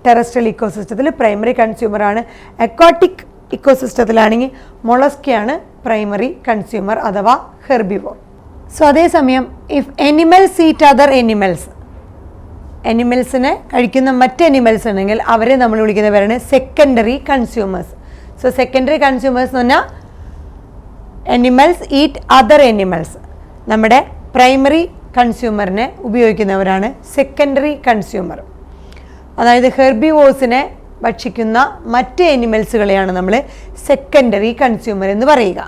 ടെറസ്ട്രിയൽ ഇക്കോസിസ്റ്റത്തിൽ പ്രൈമറി കൺസ്യൂമർ ആണ്. അക്വാട്ടിക് ഇക്കോസിസ്റ്റത്തിലാണെങ്കിൽ മൊളസ്കയാണ് പ്രൈമറി കൺസ്യൂമർ അഥവാ ഹെർബിവോർ. സോ അതേസമയം ഇഫ് എനിമൽസ് ഈറ്റ് അതർ എനിമൽസിനെ കഴിക്കുന്ന മറ്റ് എനിമൽസ് ഉണ്ടെങ്കിൽ അവരെ നമ്മൾ വിളിക്കുന്ന പേരാണ് secondary consumers. So secondary consumers എന്ന് പറഞ്ഞാൽ എനിമൽസ് ഈറ്റ് അതർ എനിമൽസ്, നമ്മുടെ പ്രൈമറി കൺസ്യൂമറിനെ ഉപയോഗിക്കുന്നവരാണ് സെക്കൻഡറി കൺസ്യൂമർ. അതായത് ഹെർബിവോർസിനെ ഭക്ഷിക്കുന്ന മറ്റ് എനിമൽസുകളെയാണ് നമ്മൾ സെക്കൻഡറി കൺസ്യൂമർ എന്ന് പറയുക.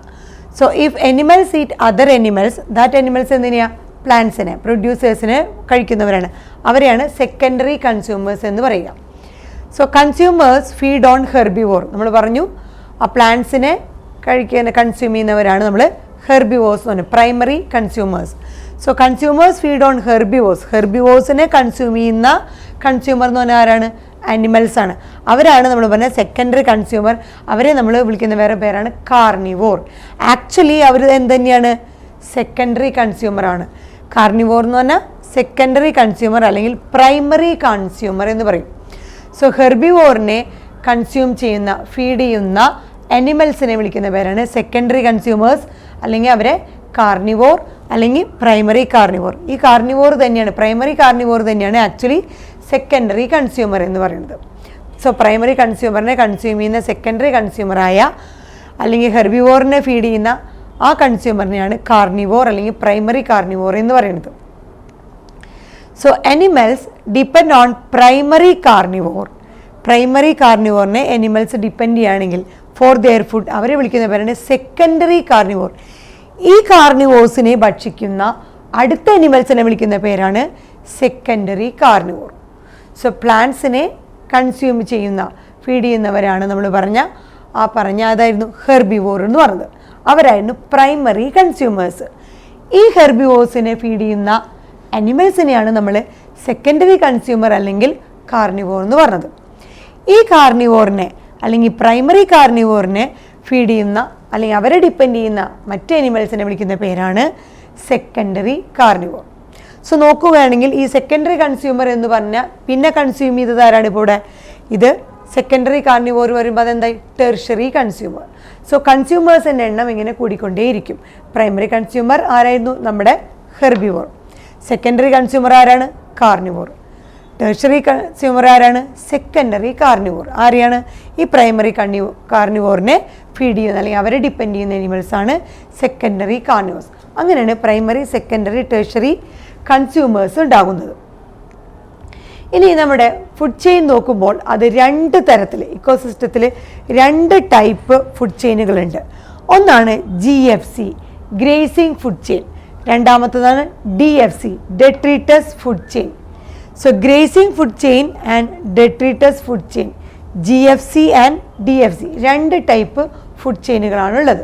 So if animals eat other animals, that animals എന്തിനാണ്? പ്ലാന്റ്സിനെ, പ്രൊഡ്യൂസേഴ്സിനെ കഴിക്കുന്നവരാണ്, അവരെയാണ് സെക്കൻഡറി കൺസ്യൂമേഴ്സ് എന്ന് പറയുക. So consumers feed on herbivore. നമ്മൾ പറഞ്ഞു ആ പ്ലാന്റ്സിനെ കൺസ്യൂം ചെയ്യുന്നവരാണ് നമ്മൾ ഹെർബിവോർസ് എന്ന് പറഞ്ഞു, primary consumers. So consumers feed on ഹെർബിവോർസിനെ കൺസ്യൂം ചെയ്യുന്ന കൺസ്യൂമർ എന്ന് പറഞ്ഞാൽ ആരാണ്? അനിമൽസ് ആണ്. അവരാണ് നമ്മൾ പറഞ്ഞ സെക്കൻഡറി കൺസ്യൂമർ. അവരെ നമ്മൾ വിളിക്കുന്ന വേറെ പേരാണ് കാർണിവോർ. ആക്ച്വലി അവർ എന്ത് തന്നെയാണ്? സെക്കൻഡറി കൺസ്യൂമർ ആണ്. കാർണിവോർ എന്ന് പറഞ്ഞാൽ സെക്കൻഡറി കൺസ്യൂമർ അല്ലെങ്കിൽ പ്രൈമറി കൺസ്യൂമർ എന്ന് പറയും. സോ ഹെർബിവോറിനെ കൺസ്യൂം ചെയ്യുന്ന, ഫീഡ് ചെയ്യുന്ന അനിമൽസിനെ വിളിക്കുന്ന പേരാണ് സെക്കൻഡറി കൺസ്യൂമേഴ്സ്, അല്ലെങ്കിൽ അവരെ കാർണിവോർ അല്ലെങ്കിൽ പ്രൈമറി കാർണിവോർ. ഈ കാർണിവോർ തന്നെയാണ്, പ്രൈമറി കാർണിവോർ തന്നെയാണ് ആക്ച്വലി സെക്കൻഡറി കൺസ്യൂമർ എന്ന് പറയുന്നത്. സോ പ്രൈമറി കൺസ്യൂമറിനെ കൺസ്യൂം ചെയ്യുന്ന സെക്കൻഡറി കൺസ്യൂമറായ അല്ലെങ്കിൽ ഹെർബിവോറിനെ ഫീഡ് ചെയ്യുന്ന ആ കൺസ്യൂമറിനെയാണ് കാർണിവോർ അല്ലെങ്കിൽ പ്രൈമറി കാർണിവോർ എന്ന് പറയുന്നത്. So animals depend on primary carnivore. Primary കാർണിവോറിനെ അനിമൽസ് ഡിപ്പെൻഡ് ചെയ്യുകയാണെങ്കിൽ ഫോർ ദെയർ ഫുഡ് അവരെ വിളിക്കുന്ന പേരാണ് സെക്കൻഡറി കാർണിവോർ. ഈ കാർണിവോഴ്സിനെ ഭക്ഷിക്കുന്ന അടുത്ത അനിമൽസിനെ വിളിക്കുന്ന പേരാണ് സെക്കൻഡറി കാർണിവോർ. സോ പ്ലാന്റ്സിനെ കൺസ്യൂം ചെയ്യുന്ന, ഫീഡ് ചെയ്യുന്നവരാണ് നമ്മൾ പറഞ്ഞ അതായിരുന്നു ഹെർബിവോർ എന്ന് പറഞ്ഞത്. അവരായിരുന്നു പ്രൈമറി കൺസ്യൂമേഴ്സ്. ഈ ഹെർബിവോഴ്സിനെ ഫീഡ് ചെയ്യുന്ന അനിമൽസിനെയാണ് നമ്മൾ സെക്കൻഡറി കൺസ്യൂമർ അല്ലെങ്കിൽ കാർണിവോർ എന്ന് പറഞ്ഞത്. ഈ കാർണിവോറിനെ അല്ലെങ്കിൽ പ്രൈമറി കാർണിവോറിനെ ഫീഡ് ചെയ്യുന്ന അല്ലെങ്കിൽ അവരെ ഡിപ്പെൻഡ് ചെയ്യുന്ന മറ്റ് അനിമൽസിനെ വിളിക്കുന്ന പേരാണ് സെക്കൻഡറി കാർണിവോർ. സോ നോക്കുകയാണെങ്കിൽ ഈ സെക്കൻഡറി കൺസ്യൂമർ എന്ന് പറഞ്ഞാൽ പിന്നെ കൺസ്യൂം ചെയ്തത് ആരാണ്? ഇപ്പോൾ ഇവിടെ ഇത് സെക്കൻഡറി കാർണിവോർ വരുമ്പോൾ അതെന്തായി? Tertiary consumer. സോ കൺസ്യൂമേഴ്സിൻ്റെ എണ്ണം ഇങ്ങനെ കൂടിക്കൊണ്ടേയിരിക്കും. പ്രൈമറി കൺസ്യൂമർ ആരായിരുന്നു? നമ്മുടെ ഹെർബിവോർ. സെക്കൻഡറി കൺസ്യൂമർ ആരാണ്? കാർണിവോർ. ടെർഷറി കൺസ്യൂമർ ആരാണ്? Secondary carnivore. ആരെയാണ്? ഈ പ്രൈമറി കാർണിവോറിനെ ഫീഡ് ചെയ്യുന്ന അല്ലെങ്കിൽ അവരെ ഡിപ്പെൻഡ് ചെയ്യുന്ന അനിമൽസ് ആണ് സെക്കൻഡറി കാർണിവോർസ്. അങ്ങനെയാണ് പ്രൈമറി, സെക്കൻഡറി, ടെർഷറി കൺസ്യൂമേഴ്സ് ഉണ്ടാകുന്നത്. ഇനി നമ്മുടെ ഫുഡ് ചെയിൻ നോക്കുമ്പോൾ അത് രണ്ട് തരത്തിൽ, ഇക്കോസിസ്റ്റത്തിൽ രണ്ട് ടൈപ്പ് ഫുഡ് ചെയിനുകളുണ്ട്. ഒന്നാണ് GFC, ഗ്രേസിംഗ് ഫുഡ് ചെയിൻ. രണ്ടാമത്തതാണ് DFC, detritus food chain. So grazing food chain and detritus food chain, GFC and DFC, 2 type food ചെയിനുകളാണുള്ളത്.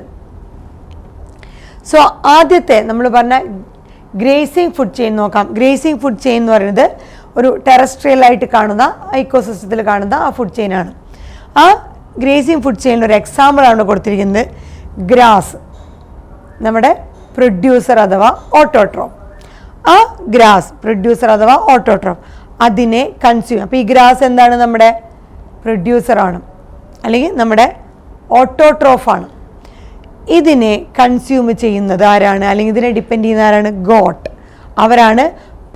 സോ ആദ്യത്തെ നമ്മൾ പറഞ്ഞ ഗ്രേസിംഗ് ഫുഡ് ചെയിൻ നോക്കാം. ഗ്രേസിംഗ് ഫുഡ് ചെയിൻ എന്ന് പറയുന്നത് ഒരു ടെറസ്ട്രിയൽ ആയിട്ട് കാണുന്ന ഇക്കോസിസ്റ്റത്തിൽ കാണുന്ന ആ ഫുഡ് ചെയിനാണ്. ആ ഗ്രേസിംഗ് ഫുഡ് ചെയിനിൽ ഒരു എക്സാമ്പിളാണ് കൊടുത്തിരിക്കുന്നത് ഗ്രാസ്, നമ്മുടെ പ്രൊഡ്യൂസർ അഥവാ ഓട്ടോട്രോഫ്. ആ ഗ്രാസ് പ്രൊഡ്യൂസർ അഥവാ ഓട്ടോട്രോഫ് അതിനെ കൺസ്യൂം, അപ്പോൾ ഈ ഗ്രാസ് എന്താണ്? നമ്മുടെ പ്രൊഡ്യൂസറാണ് അല്ലെങ്കിൽ നമ്മുടെ ഓട്ടോട്രോഫാണ്. ഇതിനെ കൺസ്യൂം ചെയ്യുന്നത് ആരാണ്, അല്ലെങ്കിൽ ഇതിനെ ഡിപ്പെൻഡ് ചെയ്യുന്ന ആരാണ്? ഗോട്ട്. അവരാണ്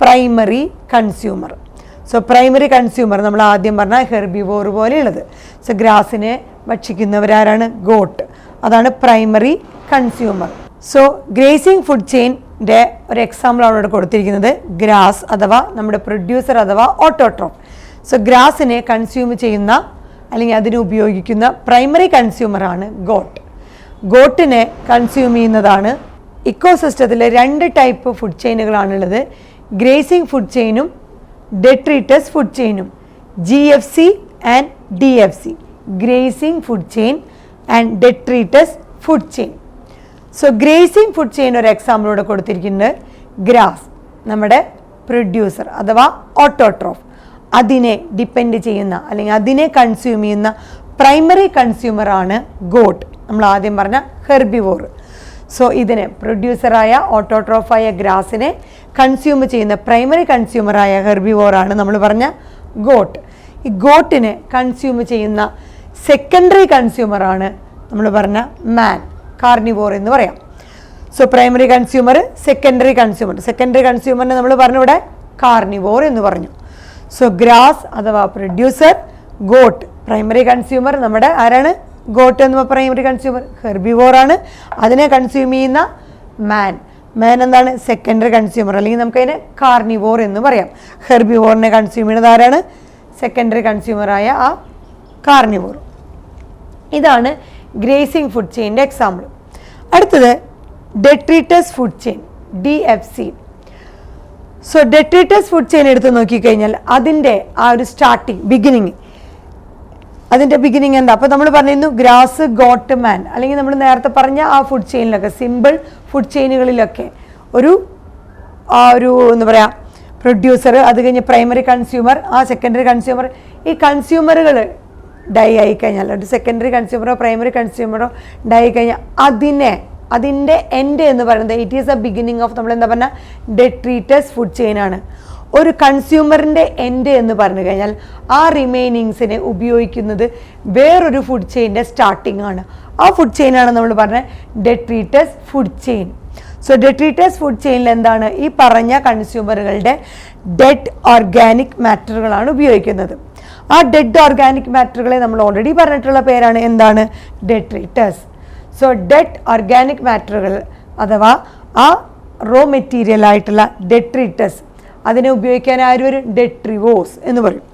primary consumer. So primary consumer നമ്മൾ ആദ്യം പറഞ്ഞ ഹെർബിവോർ പോലെയുള്ളത്. സോ ഗ്രാസിനെ ഭക്ഷിക്കുന്നവരാരാണ്? ഗോട്ട്. അതാണ് primary consumer. So grazing food ചെയിൻ്റെ ഒരു എക്സാമ്പിൾ അവിടെ കൊടുത്തിരിക്കുന്നത് ഗ്രാസ് അഥവാ നമ്മുടെ പ്രൊഡ്യൂസർ അഥവാ ഓട്ടോട്രോഫ്. സോ ഗ്രാസിനെ കൺസ്യൂം ചെയ്യുന്ന അല്ലെങ്കിൽ അതിനെ ഉപയോഗിക്കുന്ന പ്രൈമറി കൺസ്യൂമറാണ് ഗോട്ട്. ഗോട്ടിനെ കൺസ്യൂം ചെയ്യുന്നതാണ് ഇക്കോസിസ്റ്റത്തിലെ 2 ടൈപ്പ് ഫുഡ് ചെയിനുകളാണുള്ളത്. ഗ്രേസിംഗ് ഫുഡ് ചെയിനും ഡെട്രിറ്റസ് ഫുഡ് ചെയിനും, GFC and DFC, grazing food chain and detritus food chain. So grazing food chain ഒരു എക്സാമ്പിളോടെ കൊടുത്തിരിക്കുന്നത് ഗ്രാസ്, നമ്മുടെ പ്രൊഡ്യൂസർ അഥവാ ഓട്ടോട്രോഫ്. അതിനെ ഡിപ്പെൻഡ് ചെയ്യുന്ന അല്ലെങ്കിൽ അതിനെ കൺസ്യൂം ചെയ്യുന്ന പ്രൈമറി കൺസ്യൂമറാണ് ഗോട്ട്, നമ്മൾ ആദ്യം പറഞ്ഞ ഹെർബിവോർ. സോ ഇതിനെ പ്രൊഡ്യൂസറായ ഓട്ടോട്രോഫായ ഗ്രാസിനെ കൺസ്യൂം ചെയ്യുന്ന പ്രൈമറി കൺസ്യൂമറായ ഹെർബിവോറാണ് നമ്മൾ പറഞ്ഞ ഗോട്ട്. ഈ ഗോട്ടിനെ കൺസ്യൂം ചെയ്യുന്ന സെക്കൻഡറി കൺസ്യൂമറാണ് നമ്മൾ പറഞ്ഞ മാൻ, കാർണിവോർ എന്ന് പറയാം. So primary consumer, secondary consumer. Secondary കൺസ്യൂമറിനെ നമ്മൾ പറഞ്ഞു ഇവിടെ കാർണിവോർ എന്ന് പറഞ്ഞു. സോ ഗ്രാസ് അഥവാ പ്രൊഡ്യൂസർ, ഗോട്ട് പ്രൈമറി കൺസ്യൂമർ. നമ്മുടെ ആരാണ്? ഗോട്ട് എന്ന് പ്രൈമറി കൺസ്യൂമർ, ഹെർബിവോർ ആണ്. അതിനെ കൺസ്യൂം ചെയ്യുന്ന മാൻ, മാൻ എന്താണ്? സെക്കൻഡറി കൺസ്യൂമർ, അല്ലെങ്കിൽ നമുക്കതിനെ കാർണിവോർ എന്ന് പറയാം. ഹെർബിവോറിനെ കൺസ്യൂം ചെയ്യുന്നത് ആരാണ്? സെക്കൻഡറി കൺസ്യൂമറായ ആ കാർണിവോർ. ഇതാണ് ഗ്രേസിംഗ് ഫുഡ് ചെയിൻ്റെ എക്സാമ്പിൾ. അടുത്തത് detritus food chain, DFC. So detritus food chain എടുത്ത് നോക്കിക്കഴിഞ്ഞാൽ അതിൻ്റെ ആ ഒരു സ്റ്റാർട്ടിങ് ബിഗിനിങ്, അതിൻ്റെ ബിഗിനിങ് എന്താ? അപ്പോൾ നമ്മൾ പറഞ്ഞിരുന്നു ഗ്രാസ്, ഗോട്ട്, മാൻ, അല്ലെങ്കിൽ നമ്മൾ നേരത്തെ പറഞ്ഞ ആ ഫുഡ് ചെയിനിലൊക്കെ സിമ്പിൾ ഫുഡ് ചെയിനുകളിലൊക്കെ ഒരു എന്താ പറയുക പ്രൊഡ്യൂസർ, അത് കഴിഞ്ഞ് പ്രൈമറി കൺസ്യൂമർ, ആ സെക്കൻഡറി കൺസ്യൂമർ. ഈ കൺസ്യൂമറുകൾ ഡൈ ആയിക്കഴിഞ്ഞാൽ, ഒരു സെക്കൻഡറി കൺസ്യൂമറോ പ്രൈമറി കൺസ്യൂമറോ ഡൈ ആയിക്കഴിഞ്ഞാൽ അതിൻ്റെ എൻഡ് എന്ന് പറയുന്നത് it is A beginning of നമ്മൾ എന്താ പറഞ്ഞാൽ ഡെട്രിറ്റസ് ഫുഡ് ചെയിനാണ്. ഒരു കൺസ്യൂമറിൻ്റെ എൻഡ് എന്ന് പറഞ്ഞു കഴിഞ്ഞാൽ ആ റിമൈനിങ്സിനെ ഉപയോഗിക്കുന്നത് വേറൊരു ഫുഡ് ചെയിൻ്റെ സ്റ്റാർട്ടിംഗ് ആണ്. ആ ഫുഡ് ചെയിനാണ് നമ്മൾ പറഞ്ഞ detritus food chain. So detritus food ചെയിനിൽ എന്താണ്? ഈ പറഞ്ഞ കൺസ്യൂമറുകളുടെ ഡെഡ് ഓർഗാനിക് മാറ്ററുകളാണ് ഉപയോഗിക്കുന്നത്. ആ ഡെഡ് ഓർഗാനിക് മാറ്ററുകളെ നമ്മൾ ഓൾറെഡി പറഞ്ഞിട്ടുള്ള പേരാണ് എന്താണ്? ഡെട്രിറ്റസ്. സോ ഡെഡ് ഓർഗാനിക് മാറ്ററുകൾ അഥവാ ആ റോ മെറ്റീരിയൽ ആയിട്ടുള്ള ഡെട്രിറ്റസ്, അതിനെ ഉപയോഗിക്കാൻ ആരും ഒരു ഡെട്രിവോസ് എന്ന് പറയും.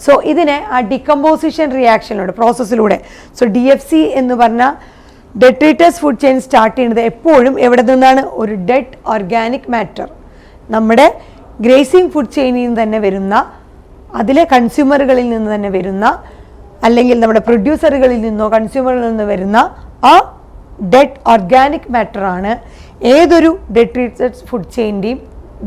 സോ ഇതിനെ ആ ഡികമ്പോസിഷൻ റിയാക്ഷനിലൂടെ പ്രോസസ്സിലൂടെ, സോ DFC എന്ന് പറഞ്ഞ ഡെട്രിറ്റസ് ഫുഡ് ചെയിൻ സ്റ്റാർട്ട് ചെയ്യുന്നത് എപ്പോഴും എവിടെ നിന്നാണ്? ഒരു ഡെഡ് ഓർഗാനിക് മാറ്റർ, നമ്മുടെ ഗ്രേസിംഗ് ഫുഡ് ചെയിനിൽ നിന്ന് തന്നെ വരുന്ന, അതിലെ കൺസ്യൂമറുകളിൽ നിന്ന് തന്നെ വരുന്ന, അല്ലെങ്കിൽ നമ്മുടെ പ്രൊഡ്യൂസറുകളിൽ നിന്നോ കൺസ്യൂമറിൽ നിന്ന് വരുന്ന ആ ഡെഡ് ഓർഗാനിക് മാറ്ററാണ് ഏതൊരു ഡെട്രിറ്റസ് ഫുഡ് ചെയിൻ്റെയും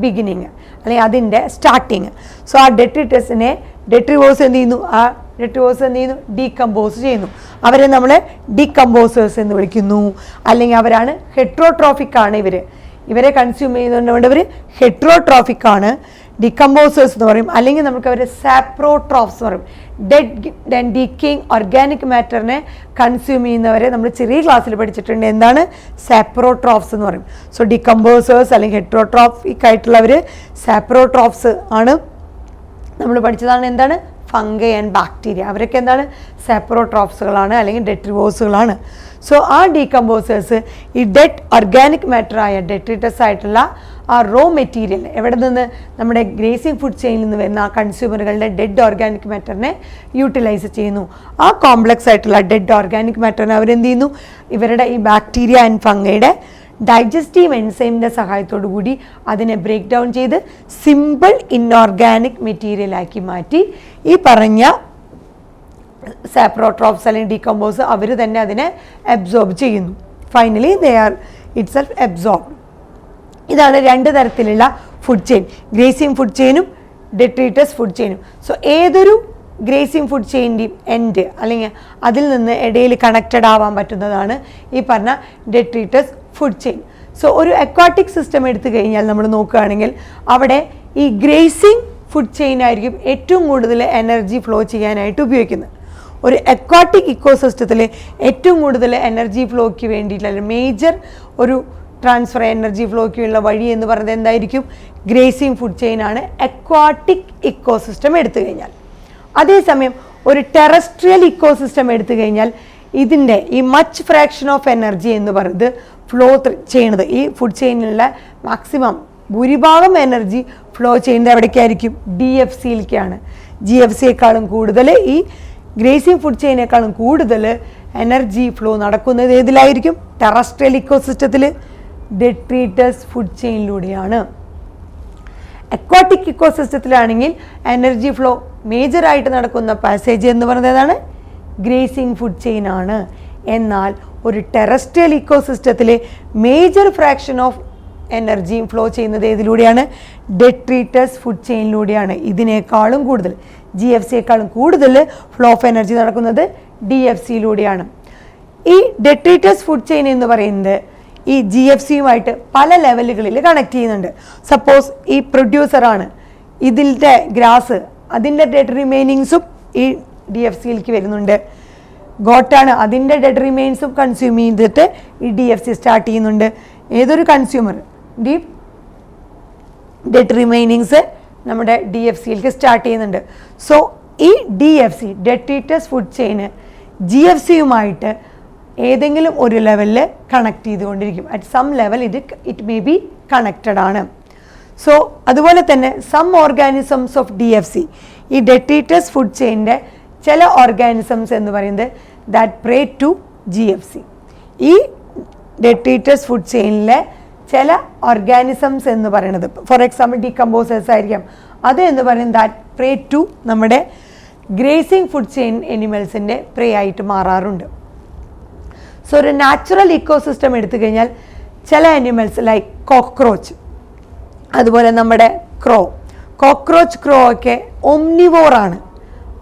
ബിഗിനിങ് അല്ലെങ്കിൽ അതിൻ്റെ സ്റ്റാർട്ടിങ്. സോ ആ ഡെട്രിറ്റസിനെ ഡെട്രിവോസ് എന്ത് ചെയ്യുന്നു? ആ ഡെട്രിവോസ് എന്ത് ചെയ്യുന്നു? ഡീകമ്പോസ് ചെയ്യുന്നു. അവരെ നമ്മൾ ഡീകമ്പോസേഴ്സ് എന്ന് വിളിക്കുന്നു. അല്ലെങ്കിൽ അവരാണ് ഹെട്രോട്രോഫിക് ആണ്. ഇവരെ കൺസ്യൂം ചെയ്യുന്നതുകൊണ്ട് അവർ ഹെട്രോട്രോഫിക് ആണ്, ഡികമ്പോസേഴ്സ് എന്ന് പറയും. അല്ലെങ്കിൽ നമുക്ക് അവർ സാപ്രോട്രോഫ്സ് എന്ന് പറയും. ഡെഡ് ആൻഡ് ഡീക്കേയിങ് ഓർഗാനിക് മാറ്ററിനെ കൺസ്യൂം ചെയ്യുന്നവരെ നമ്മൾ ചെറിയ ക്ലാസ്സിൽ പഠിച്ചിട്ടുണ്ട്. എന്താണ്? സാപ്രോട്രോഫ്സ് എന്ന് പറയും. സോ ഡികമ്പോസേഴ്സ് അല്ലെങ്കിൽ ഹെട്രോട്രോഫിക് ആയിട്ടുള്ളവർ സാപ്രോട്രോഫ്സ് ആണ്. നമ്മൾ പഠിച്ചതാണ് എന്താണ്? Fungi and bacteria. അവരൊക്കെ എന്താണ്? സാപ്രോട്രോഫ്സുകളാണ് അല്ലെങ്കിൽ ഡെട്രിവോസുകളാണ്. സോ ആ ഡീകമ്പോസേഴ്സ് ഈ ഡെഡ് ഓർഗാനിക് മാറ്ററായ ഡെട്രിറ്റസ് ആയിട്ടുള്ള ആ റോ മെറ്റീരിയൽ എവിടെ നിന്ന്? നമ്മുടെ ഗ്രേസിംഗ് ഫുഡ് ചെയിനിൽ നിന്ന് വരുന്ന ആ കൺസ്യൂമറുകളുടെ ഡെഡ് ഓർഗാനിക് മാറ്ററിനെ യൂട്ടിലൈസ് ചെയ്യുന്നു. ആ കോംപ്ലക്സ് ആയിട്ടുള്ള ഡെഡ് ഓർഗാനിക് മാറ്ററിനെ അവരെന്ത് ചെയ്യുന്നു? ഇവരുടെ ഈ ബാക്ടീരിയ ആൻഡ് ഫംഗയുടെ ഡൈജസ്റ്റീവ് എൻസൈമിൻ്റെ സഹായത്തോടു കൂടി അതിനെ ബ്രേക്ക് ഡൗൺ ചെയ്ത് സിമ്പിൾ ഇൻഓർഗാനിക് മെറ്റീരിയലാക്കി മാറ്റി ഈ പറഞ്ഞ സാപ്രോട്രോപ്സ് അല്ലെങ്കിൽ ഡീകമ്പോസ് അവർ തന്നെ അതിനെ അബ്സോർബ് ചെയ്യുന്നു. Finally they are itself absorb. ഇതാണ് രണ്ട് തരത്തിലുള്ള ഫുഡ് ചെയിൻ, ഗ്രേസിങ് ഫുഡ് ചെയിനും ഡെട്രീറ്റസ് ഫുഡ് ചെയിനും. സോ ഏതൊരു ഗ്രേസിങ് ഫുഡ് ചെയിൻ്റെയും എൻഡ് അല്ലെങ്കിൽ അതിൽ നിന്ന് ഇടയിൽ കണക്റ്റഡ് ആവാൻ പറ്റുന്നതാണ് ഈ പറഞ്ഞ ഡെട്രീറ്റസ് ഫുഡ് ചെയിൻ. സോ ഒരു അക്വാട്ടിക് സിസ്റ്റം എടുത്തു കഴിഞ്ഞാൽ നമ്മൾ നോക്കുകയാണെങ്കിൽ അവിടെ ഈ ഗ്രേസിങ് ഫുഡ് ചെയിൻ ആയിരിക്കും ഏറ്റവും കൂടുതൽ എനർജി ഫ്ലോ ചെയ്യാനായിട്ട് ഉപയോഗിക്കുന്നത്. ഒരു അക്വാട്ടിക് ഇക്കോസിസ്റ്റത്തിൽ ഏറ്റവും കൂടുതൽ എനർജി ഫ്ലോയ്ക്ക് വേണ്ടിയിട്ടുള്ള മേജർ ഒരു ട്രാൻസ്ഫർ എനർജി ഫ്ലോയ്ക്കുള്ള വഴി എന്ന് പറയുന്നത് എന്തായിരിക്കും? ഗ്രേസിങ് ഫുഡ് ചെയിൻ ആണ് അക്വാട്ടിക് ഇക്കോസിസ്റ്റം എടുത്തു കഴിഞ്ഞാൽ. അതേസമയം ഒരു ടെറസ്ട്രിയൽ ഇക്കോസിസ്റ്റം എടുത്തു കഴിഞ്ഞാൽ ഇതിൻ്റെ ഈ മച്ച് ഫ്രാക്ഷൻ ഓഫ് എനർജി എന്ന് പറയുന്നത് ഫ്ലോ ചെയ്യുന്നത് ഈ ഫുഡ് ചെയിനിലുള്ള മാക്സിമം ഭൂരിഭാഗം എനർജി ഫ്ലോ ചെയ്യുന്നത് എവിടേക്കായിരിക്കും? DFCയിലേക്കാണ്. GFCയേക്കാളും കൂടുതൽ ഈ ഗ്രേസിങ് ഫുഡ് ചെയിനേക്കാളും കൂടുതൽ എനർജി ഫ്ലോ നടക്കുന്നത് ഏതിലായിരിക്കും? ടെറസ്ട്രിയൽ ഇക്കോസിസ്റ്റത്തിൽ, ഡെട്രീറ്റസ് ഫുഡ് ചെയിനിലൂടെയാണ്. അക്വാട്ടിക് ഇക്കോസിസ്റ്റത്തിലാണെങ്കിൽ എനർജി ഫ്ലോ മേജറായിട്ട് നടക്കുന്ന പാസേജ് എന്ന് പറയുന്നത് ഏതാണ്? ഗ്രേസിങ് ഫുഡ് ചെയിൻ ആണ്. എന്നാൽ ഒരു ടെറസ്ട്രിയൽ ഇക്കോസിസ്റ്റത്തിൽ മേജർ ഫ്രാക്ഷൻ ഓഫ് എനർജിയും ഫ്ലോ ചെയ്യുന്നത് ഏതിലൂടെയാണ്? ഡെട്രീറ്റസ് ഫുഡ് ചെയിനിലൂടെയാണ്. ഇതിനേക്കാളും കൂടുതൽ GFCയേക്കാളും കൂടുതൽ ഫ്ലോ ഓഫ് എനർജി നടക്കുന്നത് DFCയിലൂടെയാണ്. ഈ ഡെട്രീറ്റസ് ഫുഡ് ചെയിൻ എന്ന് പറയുന്നത് ഈ GFCയുമായിട്ട് പല ലെവലുകളിൽ കണക്ട് ചെയ്യുന്നുണ്ട്. സപ്പോസ് ഈ പ്രൊഡ്യൂസറാണ്, ഇതിൻ്റെ ഗ്രാസ് അതിൻ്റെ ഡെഡ് റിമൈനിങ്സും ഈ DFCയിലേക്ക് വരുന്നുണ്ട്. ഗോട്ടാണ്, അതിൻ്റെ ഡെഡ് റിമൈൻസും കൺസ്യൂം ചെയ്തിട്ട് ഈ DFC സ്റ്റാർട്ട് ചെയ്യുന്നുണ്ട്. ഏതൊരു കൺസ്യൂമർ ഡെഡ് റിമൈനിങ്സ് നമ്മുടെ DFCയിലേക്ക് സ്റ്റാർട്ട് ചെയ്യുന്നുണ്ട്. സോ ഈ DFC ഡെട്രീറ്റസ് ഫുഡ് ചെയിന് GFCയുമായിട്ട് ഏതെങ്കിലും ഒരു ലെവലിൽ കണക്ട് ചെയ്തുകൊണ്ടിരിക്കും. At some level it may be connected ആണ്. സോ അതുപോലെ തന്നെ സം ഓർഗാനിസംസ് ഓഫ് DFC, ഈ ഡെട്രീറ്റസ് ഫുഡ് ചെയിൻ്റെ ചില ഓർഗാനിസംസ് എന്ന് പറയുന്നത് ദാറ്റ് പ്രേ ടു GFC. ഈ ഡെട്രീറ്റസ് ഫുഡ് ചെയിനിലെ ചില ഓർഗാനിസംസ് എന്ന് പറയുന്നത് ഫോർ എക്സാമ്പിൾ ഡീകമ്പോസേഴ്സ് ആയിരിക്കാം. അത് എന്ന് പറയുന്നത് ദാറ്റ് പ്രേ ടു നമ്മുടെ ഗ്രേസിങ് ഫുഡ് ചെയിൻ എനിമൽസിൻ്റെ പ്രേ ആയിട്ട് മാറാറുണ്ട്. സോ ഒരു നാച്ചുറൽ ഇക്കോസിസ്റ്റം എടുത്തു കഴിഞ്ഞാൽ ചില അനിമൽസ് ലൈക്ക് കോക്രോച്ച്, അതുപോലെ നമ്മുടെ കോക്രോച്ച് ക്രോ ഒക്കെ ഒംനിവോറാണ്.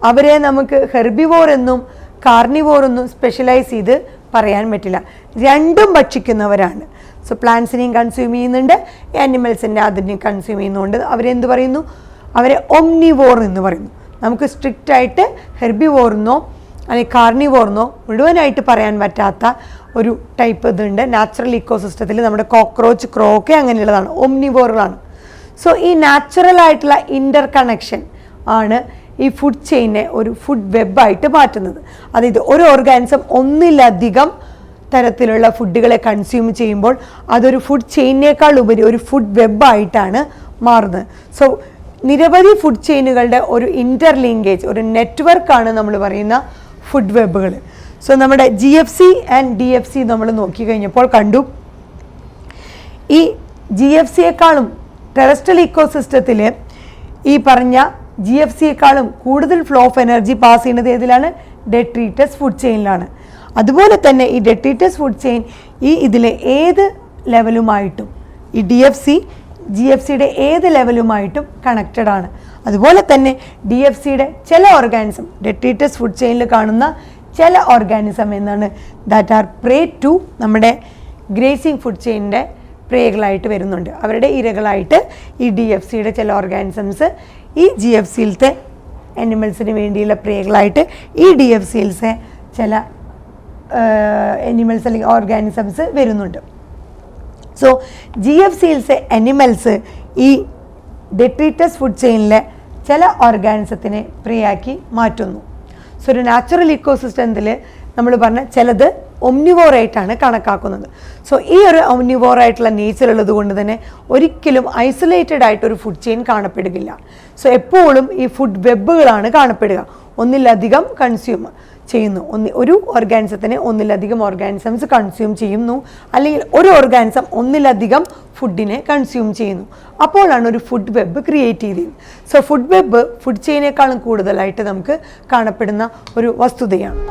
അവരെ നമുക്ക് ഹെർബിവോർ എന്നും കാർണിവോർ എന്നും സ്പെഷ്യലൈസ് ചെയ്ത് പറയാൻ പറ്റില്ല. രണ്ടും ഭക്ഷിക്കുന്നവരാണ്. സോ പ്ലാന്റ്സിനെയും കൺസ്യൂം ചെയ്യുന്നുണ്ട്, ആനിമൽസിൻ്റെ അതിനെയും കൺസ്യൂം ചെയ്യുന്നുണ്ട്. അവരെന്ത് പറയുന്നു? അവരെ ഒംനിവോർ എന്ന് പറയുന്നു. നമുക്ക് സ്ട്രിക്റ്റ് ആയിട്ട് ഹെർബിവോർന്നോ അല്ലെങ്കിൽ കാർണിവോർന്നോ മുഴുവനായിട്ട് പറയാൻ പറ്റാത്ത ഒരു ടൈപ്പ് ഇതുണ്ട് നാച്ചുറൽ ഇക്കോസിസ്റ്റത്തിൽ. നമ്മുടെ കോക്രോച്ച് ക്രോ ഒക്കെ അങ്ങനെയുള്ളതാണ്, ഒംനിവോറുകളാണ്. സോ ഈ നാച്ചുറൽ ആയിട്ടുള്ള ഇൻ്റർ കണക്ഷൻ ആണ് ഈ ഫുഡ് ചെയിനെ ഒരു ഫുഡ് വെബായിട്ട് മാറ്റുന്നത്. അതായത് ഒരു ഓർഗാനിസം ഒന്നിലധികം തരത്തിലുള്ള ഫുഡുകളെ കൺസ്യൂം ചെയ്യുമ്പോൾ അതൊരു ഫുഡ് ചെയിനേക്കാൾ ഉപരി ഒരു ഫുഡ് വെബായിട്ടാണ് മാറുന്നത്. സോ നിരവധി ഫുഡ് ചെയിനുകളുടെ ഒരു ഇൻ്റർലിങ്കേജ്, ഒരു നെറ്റ്വർക്കാണ് നമ്മൾ പറയുന്ന ഫുഡ് വെബുകൾ. സോ നമ്മുടെ GFC ആൻഡ് DFC നമ്മൾ നോക്കിക്കഴിഞ്ഞപ്പോൾ കണ്ടു, ഈ GFCയേക്കാളും ടെറസ്ട്രിയൽ ഇക്കോസിസ്റ്റത്തിൽ ഈ പറഞ്ഞ GFCയേക്കാളും കൂടുതൽ ഫ്ലോ ഓഫ് എനർജി പാസ് ചെയ്യുന്നത് ഏതിലാണ്? ഡെട്രീറ്റസ് ഫുഡ് ചെയിനിലാണ്. അതുപോലെ തന്നെ ഈ ഡെട്രീറ്റസ് ഫുഡ് ചെയിൻ ഈ ഇതിലെ ഏത് ലെവലുമായിട്ടും ഈ GFCയുടെ ഏത് ലെവലുമായിട്ടും കണക്റ്റഡ് ആണ്. അതുപോലെ തന്നെ DFCയുടെ ചില ഓർഗാനിസം, ഡെട്രീറ്റസ് ഫുഡ് ചെയിനിൽ കാണുന്ന ചില ഓർഗാനിസം എന്നാണ് ദാറ്റ് ആർ പ്രേ ടു നമ്മുടെ ഗ്രേസിങ് ഫുഡ് ചെയിനിൻ്റെ പ്രേകളായിട്ട് വരുന്നുണ്ട്. അവരുടെ ഇരകളായിട്ട് ഈ DFCയുടെ ചില ഓർഗാനിസംസ് ഈ GFCയിലത്തെ അനിമൽസിന് വേണ്ടിയുള്ള പ്രേകളായിട്ട് ഈ DFCയിലത്തെ ചില അനിമൽസ് അല്ലെങ്കിൽ ഓർഗാനിസംസ് വരുന്നുണ്ട്. സോ GFCയിലത്തെ അനിമൽസ് ഈ ഡെട്രീറ്റസ് ഫുഡ് ചെയിനിലെ ചില ഓർഗാനിസത്തിനെ പ്രേയാക്കി മാറ്റുന്നു. സോ ഒരു നാച്ചുറൽ ഇക്കോസിസ്റ്റത്തിൽ നമ്മൾ പറഞ്ഞ ചിലത് ഒംനിവോറായിട്ടാണ് കണക്കാക്കുന്നത്. സോ ഈ ഒരു ഒംനിവോറായിട്ടുള്ള നേച്ചർ ഉള്ളത് കൊണ്ട് തന്നെ ഒരിക്കലും ഐസൊലേറ്റഡ് ആയിട്ടൊരു ഫുഡ് ചെയിൻ കാണപ്പെടുകയില്ല. സോ എപ്പോഴും ഈ ഫുഡ് വെബുകളാണ് കാണപ്പെടുക, ഒന്നിലധികം കൺസ്യൂമർ. ചെയ്യുന്നു. ഒരു ഓർഗാനിസത്തിനെ ഒന്നിലധികം ഓർഗാനിസംസ് കൺസ്യൂം ചെയ്യുന്നു, അല്ലെങ്കിൽ ഒരു ഓർഗാനിസം ഒന്നിലധികം ഫുഡിനെ കൺസ്യൂം ചെയ്യുന്നു. അപ്പോഴാണ് ഒരു ഫുഡ് വെബ് ക്രിയേറ്റ് ചെയ്തത്. സോ ഫുഡ് വെബ് ഫുഡ് ചെയിനേക്കാളും കൂടുതലായിട്ട് നമുക്ക് കാണപ്പെടുന്ന ഒരു വസ്തുതയാണ്.